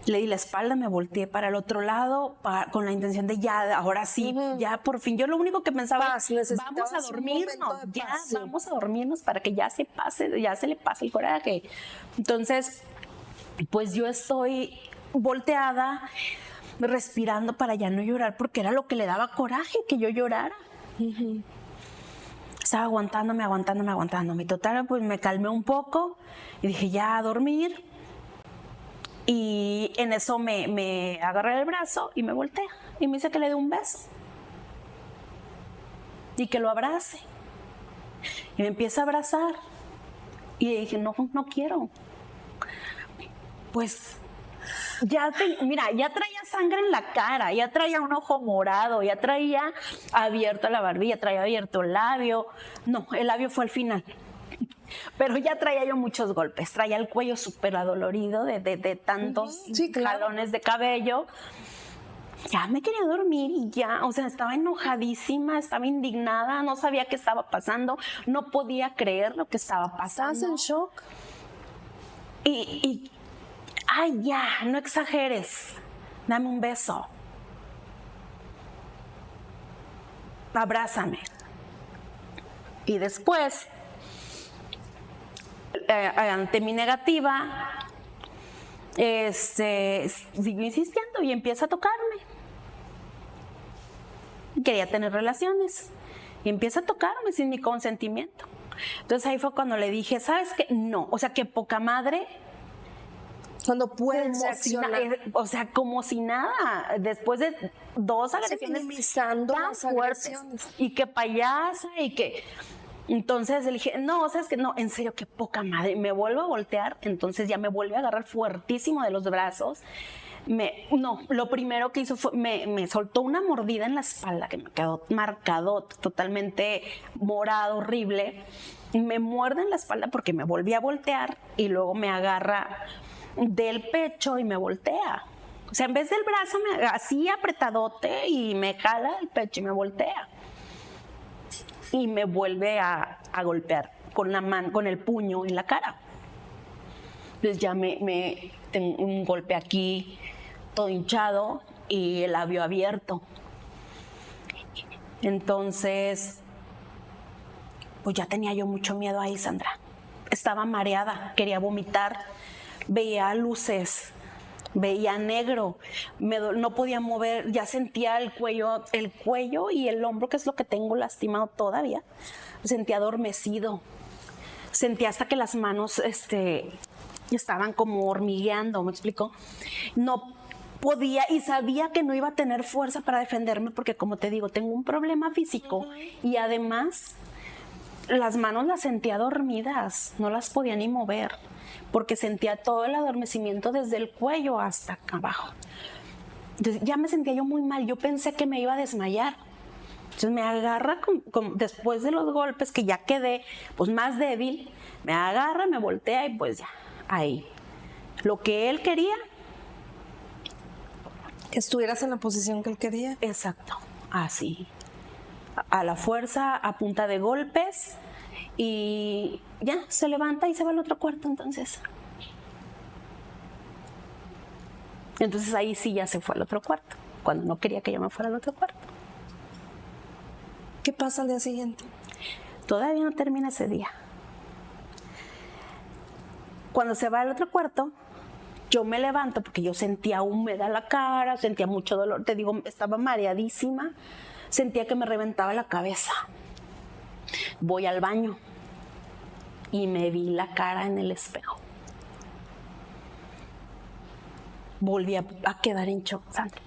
Speaker 2: le di la espalda, me volteé para el otro lado con la intención de ya, ahora sí, ya por fin. Yo lo único que pensaba
Speaker 1: Paz,
Speaker 2: es,
Speaker 1: necesitabas
Speaker 2: vamos a
Speaker 1: un
Speaker 2: dormirnos,
Speaker 1: momento de
Speaker 2: ya,
Speaker 1: paz, sí.
Speaker 2: vamos a dormirnos para que ya se pase, ya se le pase el coraje. Entonces, pues yo estoy volteada, respirando para ya no llorar, porque era lo que le daba coraje, que yo llorara. Estaba aguantándome. Y total, pues me calmé un poco y dije, ya a dormir. Y en eso me agarré el brazo y me voltea. Y me dice que le dé un beso. Y que lo abrace. Y me empieza a abrazar. Y dije, no quiero. Pues mira, ya traía sangre en la cara, ya traía un ojo morado, ya traía abierta la barbilla, traía abierto el labio. No, el labio fue al final. Pero ya traía yo muchos golpes, traía el cuello súper adolorido de tantos
Speaker 1: Sí, claro.
Speaker 2: jalones de cabello. Ya me quería dormir y ya, o sea, estaba enojadísima, estaba indignada, no sabía qué estaba pasando, no podía creer lo que estaba pasando.
Speaker 1: ¿Estás en shock?
Speaker 2: Y ay, ya, no exageres, dame un beso. Abrázame. Y después, ante mi negativa, sigo insistiendo y empieza a tocarme. Quería tener relaciones y empieza a tocarme sin mi consentimiento. Entonces ahí fue cuando le dije, ¿sabes qué? No, o sea, que poca madre.
Speaker 1: Cuando puedes
Speaker 2: Como si
Speaker 1: reaccionar.
Speaker 2: o sea, como si nada, después de 2 agresiones
Speaker 1: minimizando
Speaker 2: tan
Speaker 1: las
Speaker 2: fuertes,
Speaker 1: agresiones.
Speaker 2: y que payasa, y que... Entonces le dije, no, ¿sabes qué? No, en serio, qué poca madre. Me vuelvo a voltear, entonces ya me vuelve a agarrar fuertísimo de los brazos. Lo primero que hizo fue, me soltó una mordida en la espalda que me quedó marcado, totalmente morado, horrible. Me muerde en la espalda porque me volví a voltear y luego me agarra del pecho y me voltea. O sea, en vez del brazo, así apretadote, y me jala el pecho y me voltea. Y me vuelve a golpear con la mano, con el puño en la cara. Entonces ya tengo un golpe aquí, todo hinchado y el labio abierto. Entonces, pues ya tenía yo mucho miedo ahí, Sandra. Estaba mareada, quería vomitar, veía luces, veía negro, no podía mover, ya sentía el cuello y el hombro, que es lo que tengo lastimado todavía, sentía adormecido, sentía hasta que las manos estaban como hormigueando, ¿me explico? No podía y sabía que no iba a tener fuerza para defenderme porque, como te digo, tengo un problema físico y además las manos las sentía dormidas, no las podía ni mover porque sentía todo el adormecimiento desde el cuello hasta acá abajo. Entonces ya me sentía yo muy mal, yo pensé que me iba a desmayar. Entonces me agarra, después de los golpes que ya quedé pues más débil, me agarra, me voltea y pues ya, ahí. Lo que él quería.
Speaker 1: Que estuvieras en la posición que él quería.
Speaker 2: Exacto, así. A la fuerza, a punta de golpes. Y ya, se levanta y se va al otro cuarto entonces. Entonces ahí sí ya se fue al otro cuarto, cuando no quería que yo me fuera al otro cuarto.
Speaker 1: ¿Qué pasa al día siguiente?
Speaker 2: Todavía no termina ese día. Cuando se va al otro cuarto, yo me levanto porque yo sentía húmeda la cara, sentía mucho dolor, te digo, estaba mareadísima, sentía que me reventaba la cabeza. Voy al baño y me vi la cara en el espejo. Volví a quedar en shock, Sandra.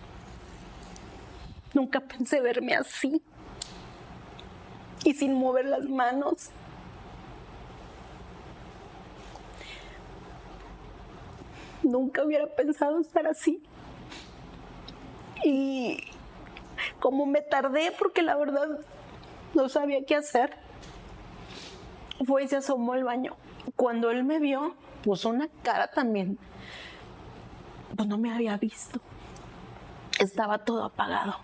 Speaker 2: Nunca pensé verme así y sin mover las manos. Nunca hubiera pensado estar así. Y como me tardé, porque la verdad no sabía qué hacer, fue y se asomó al baño. Cuando él me vio, puso una cara también. Pues no me había visto. Estaba todo apagado.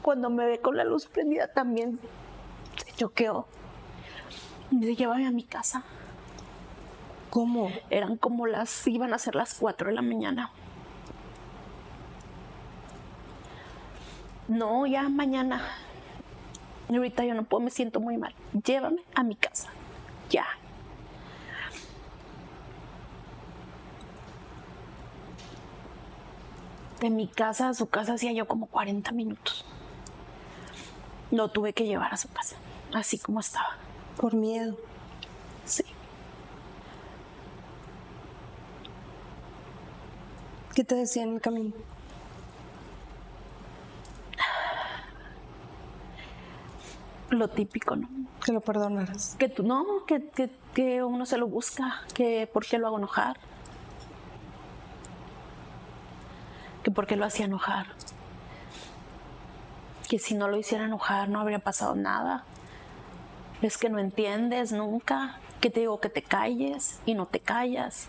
Speaker 2: Cuando me ve con la luz prendida también se choqueó. Me dice, llévame a mi casa.
Speaker 1: ¿Cómo?
Speaker 2: Iban a ser las 4 de la mañana. No, ya mañana. Y ahorita yo no puedo, me siento muy mal. Llévame a mi casa. Ya. De mi casa a su casa hacía yo como 40 minutos. Lo tuve que llevar a su casa, así como estaba.
Speaker 1: Por miedo.
Speaker 2: Sí.
Speaker 1: ¿Qué te decía en el camino?
Speaker 2: Lo típico, ¿no?
Speaker 1: Que lo perdonaras.
Speaker 2: Que tú, no, que uno se lo busca, que por qué lo hago enojar. Que por qué lo hacía enojar. Que si no lo hiciera enojar no habría pasado nada. Es que no entiendes nunca. Que te digo que te calles y no te callas.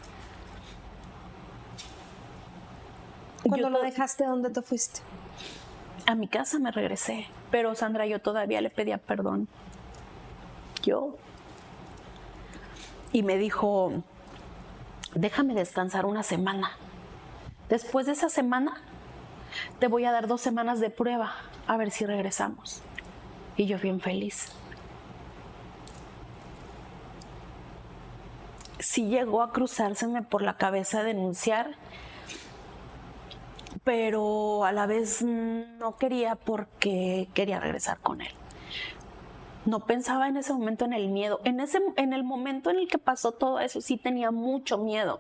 Speaker 1: Cuando lo dejaste, ¿dónde te fuiste?
Speaker 2: A mi casa me regresé, pero Sandra, yo todavía le pedía perdón. Yo. Y me dijo, déjame descansar una semana. Después de esa semana, te voy a dar 2 semanas de prueba, a ver si regresamos. Y yo bien feliz. Sí llegó a cruzárseme por la cabeza denunciar, pero a la vez no quería porque quería regresar con él. No pensaba en ese momento en el miedo. En el momento en el que pasó todo eso, sí tenía mucho miedo.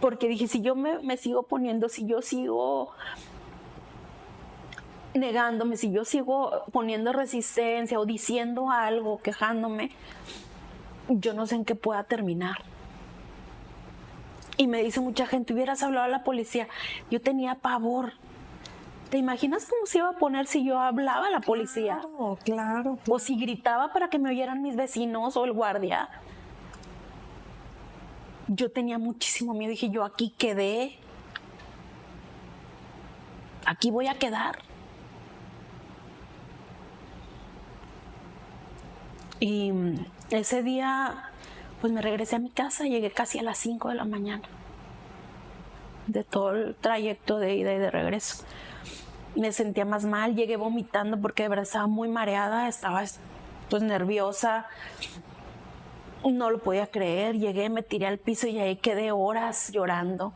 Speaker 2: Porque dije, si yo me sigo poniendo, si yo sigo negándome, si yo sigo poniendo resistencia o diciendo algo, quejándome, yo no sé en qué pueda terminar. Y me dice mucha gente, hubieras hablado a la policía. Yo tenía pavor. ¿Te imaginas cómo se iba a poner si yo hablaba a la policía?
Speaker 1: Claro, claro.
Speaker 2: O si gritaba para que me oyeran mis vecinos o el guardia. Yo tenía muchísimo miedo. Dije, yo aquí quedé. Aquí voy a quedar. Y ese día, pues me regresé a mi casa. Llegué casi a las 5 de la mañana. De todo el trayecto de ida y de regreso. Me sentía más mal. Llegué vomitando porque de verdad estaba muy mareada. Estaba pues nerviosa. No lo podía creer. Llegué, me tiré al piso y ahí quedé horas llorando.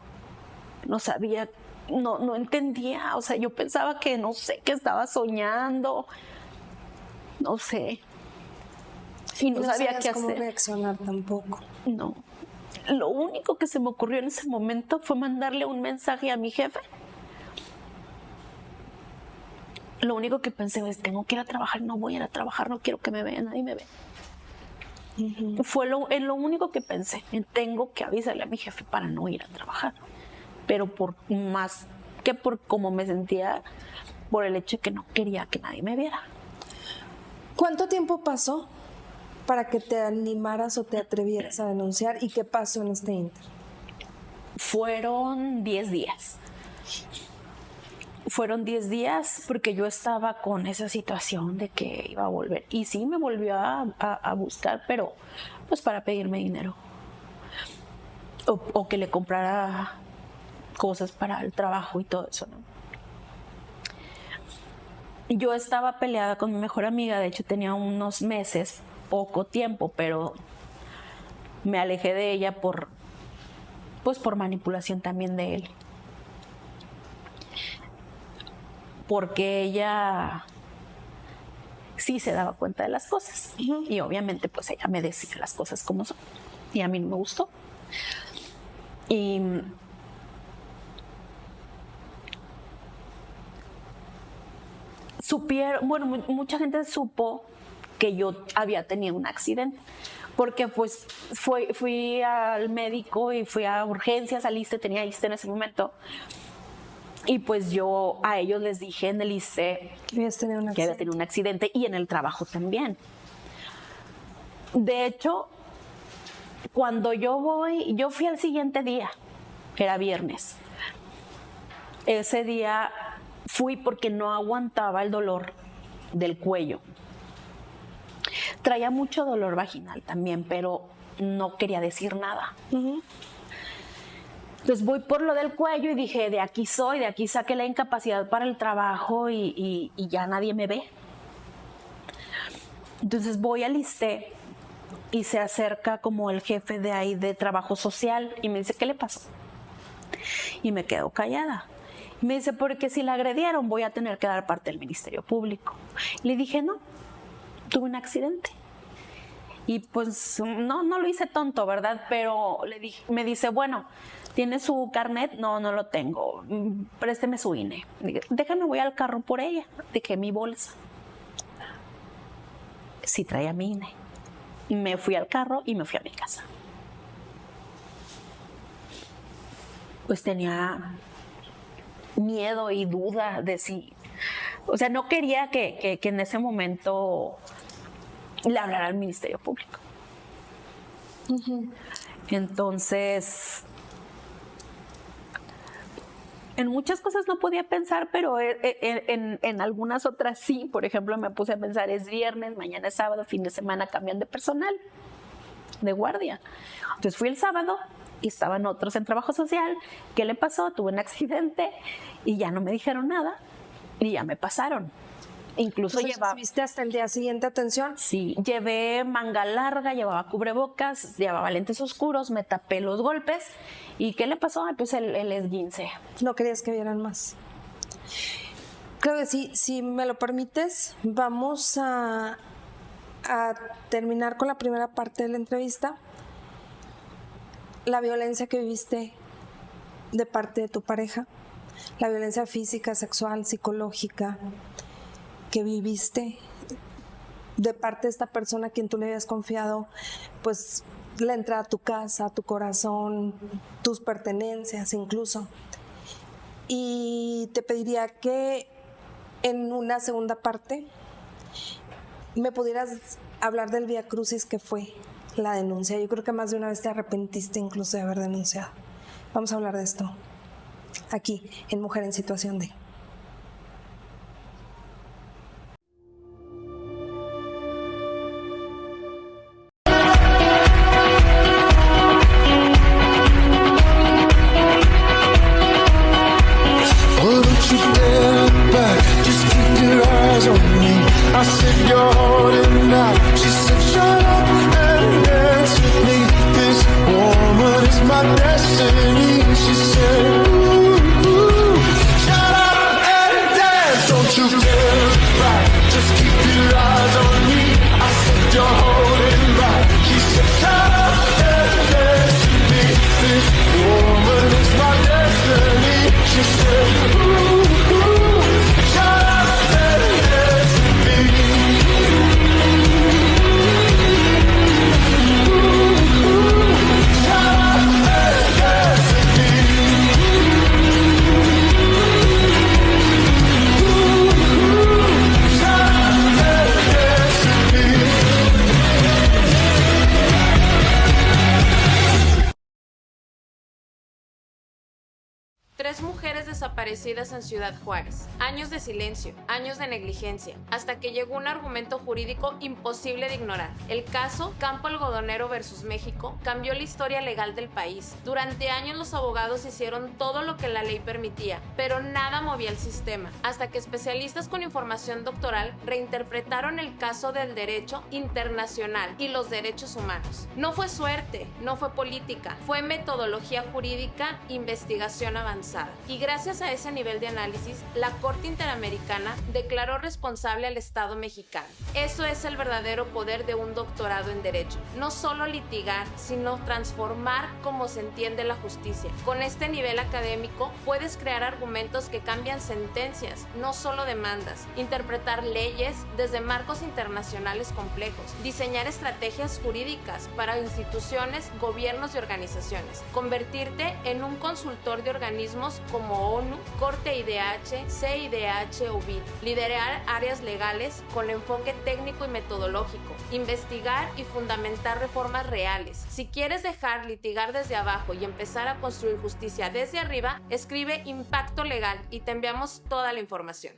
Speaker 2: No sabía, no entendía. O sea, yo pensaba que, no sé, que estaba soñando. No sé. Y no sabía qué
Speaker 1: cómo
Speaker 2: hacer.
Speaker 1: reaccionar tampoco.
Speaker 2: No. Lo único que se me ocurrió en ese momento fue mandarle un mensaje a mi jefe. Lo único que pensé es, tengo que ir a trabajar, no voy a ir a trabajar, no quiero que me vean, nadie me ve. Fue lo único que pensé, tengo que avisarle a mi jefe para no ir a trabajar. Pero por más que por cómo me sentía, por el hecho de que no quería que nadie me viera.
Speaker 1: ¿Cuánto tiempo pasó para que te animaras o te atrevieras a denunciar? ¿Y qué pasó en este inter?
Speaker 2: Fueron 10 días. Fueron 10 días porque yo estaba con esa situación de que iba a volver. Y sí me volvió a buscar, pero pues para pedirme dinero. O que le comprara cosas para el trabajo y todo eso, ¿no? Yo estaba peleada con mi mejor amiga, de hecho tenía unos meses, poco tiempo, pero me alejé de ella por manipulación también de él. Porque ella sí se daba cuenta de las cosas. Y obviamente pues ella me decía las cosas como son. Y a mí no me gustó. Y supieron, bueno, mucha gente supo que yo había tenido un accidente. Porque pues fui al médico y fui a urgencias, al ISSSTE, tenía ISSSTE en ese momento. Y pues yo a ellos les dije en el ISSSTE que había tenido un accidente y en el trabajo también. De hecho, cuando yo fui al siguiente día, era viernes. Ese día fui porque no aguantaba el dolor del cuello. Traía mucho dolor vaginal también, pero no quería decir nada. Entonces voy por lo del cuello y dije, de aquí soy, de aquí saqué la incapacidad para el trabajo y ya nadie me ve. Entonces voy al ISSSTE y se acerca como el jefe de ahí de trabajo social y me dice, ¿qué le pasó? Y me quedo callada. Y me dice, porque si la agredieron voy a tener que dar parte del Ministerio Público. Le dije, no, tuve un accidente. Y pues no lo hice tonto, ¿verdad? Pero me dice, bueno, ¿tiene su carnet? No lo tengo. Présteme su INE. Dije, déjame, voy al carro por ella. Dejé mi bolsa. Sí traía mi INE. Y me fui al carro y me fui a mi casa. Pues tenía miedo y duda de si... O sea, no quería que en ese momento le hablara al Ministerio Público. Entonces, en muchas cosas no podía pensar, pero en algunas otras sí. Por ejemplo, me puse a pensar, es viernes, mañana es sábado, fin de semana cambian de personal, de guardia. Entonces fui el sábado y estaban otros en trabajo social. ¿Qué le pasó? Tuve un accidente y ya no me dijeron nada y ya me pasaron. Incluso
Speaker 1: ¿Viste hasta el día siguiente atención?
Speaker 2: Sí, llevé manga larga, llevaba cubrebocas, llevaba lentes oscuros, me tapé los golpes. ¿Y qué le pasó? Pues el esguince.
Speaker 1: No querías que vieran más. Creo que sí, si me lo permites, vamos a terminar con la primera parte de la entrevista. La violencia que viviste de parte de tu pareja, la violencia física, sexual, psicológica que viviste de parte de esta persona a quien tú le habías confiado, pues la entrada a tu casa, a tu corazón, tus pertenencias incluso. Y te pediría que en una segunda parte me pudieras hablar del vía crucis que fue la denuncia. Yo creo que más de una vez te arrepentiste incluso de haber denunciado. Vamos a hablar de esto aquí en Mujer en Situación de...
Speaker 3: I said you're holding out. She said shut up and dance with me. This woman is my destiny. She said ooh, ooh. Shut up and dance. Don't you dare fight. Just keep your eyes on me. I said you're holding back. She said shut up and dance with me. This woman is my destiny. She said ooh, ooh. Shut up and dance with me.
Speaker 4: Tres mujeres desaparecidas en Ciudad Juárez. Años de silencio, años de negligencia, hasta que llegó un argumento jurídico imposible de ignorar. El caso Campo Algodonero versus México cambió la historia legal del país. Durante años los abogados hicieron todo lo que la ley permitía, pero nada movía el sistema, hasta que especialistas con información doctoral reinterpretaron el caso del derecho internacional y los derechos humanos. No fue suerte, no fue política, fue metodología jurídica, investigación avanzada. avanzada. Y gracias a ese nivel de análisis, la Corte Interamericana declaró responsable al Estado mexicano. Eso es el verdadero poder de un doctorado en Derecho. No solo litigar, sino transformar cómo se entiende la justicia. Con este nivel académico, puedes crear argumentos que cambian sentencias, no solo demandas, interpretar leyes desde marcos internacionales complejos, diseñar estrategias jurídicas para instituciones, gobiernos y organizaciones, convertirte en un consultor de organismos como ONU, Corte IDH, CIDH o BID, liderar áreas legales con enfoque técnico y metodológico, investigar y fundamentar reformas reales. Si quieres dejar litigar desde abajo y empezar a construir justicia desde arriba, escribe Impacto Legal y te enviamos toda la información.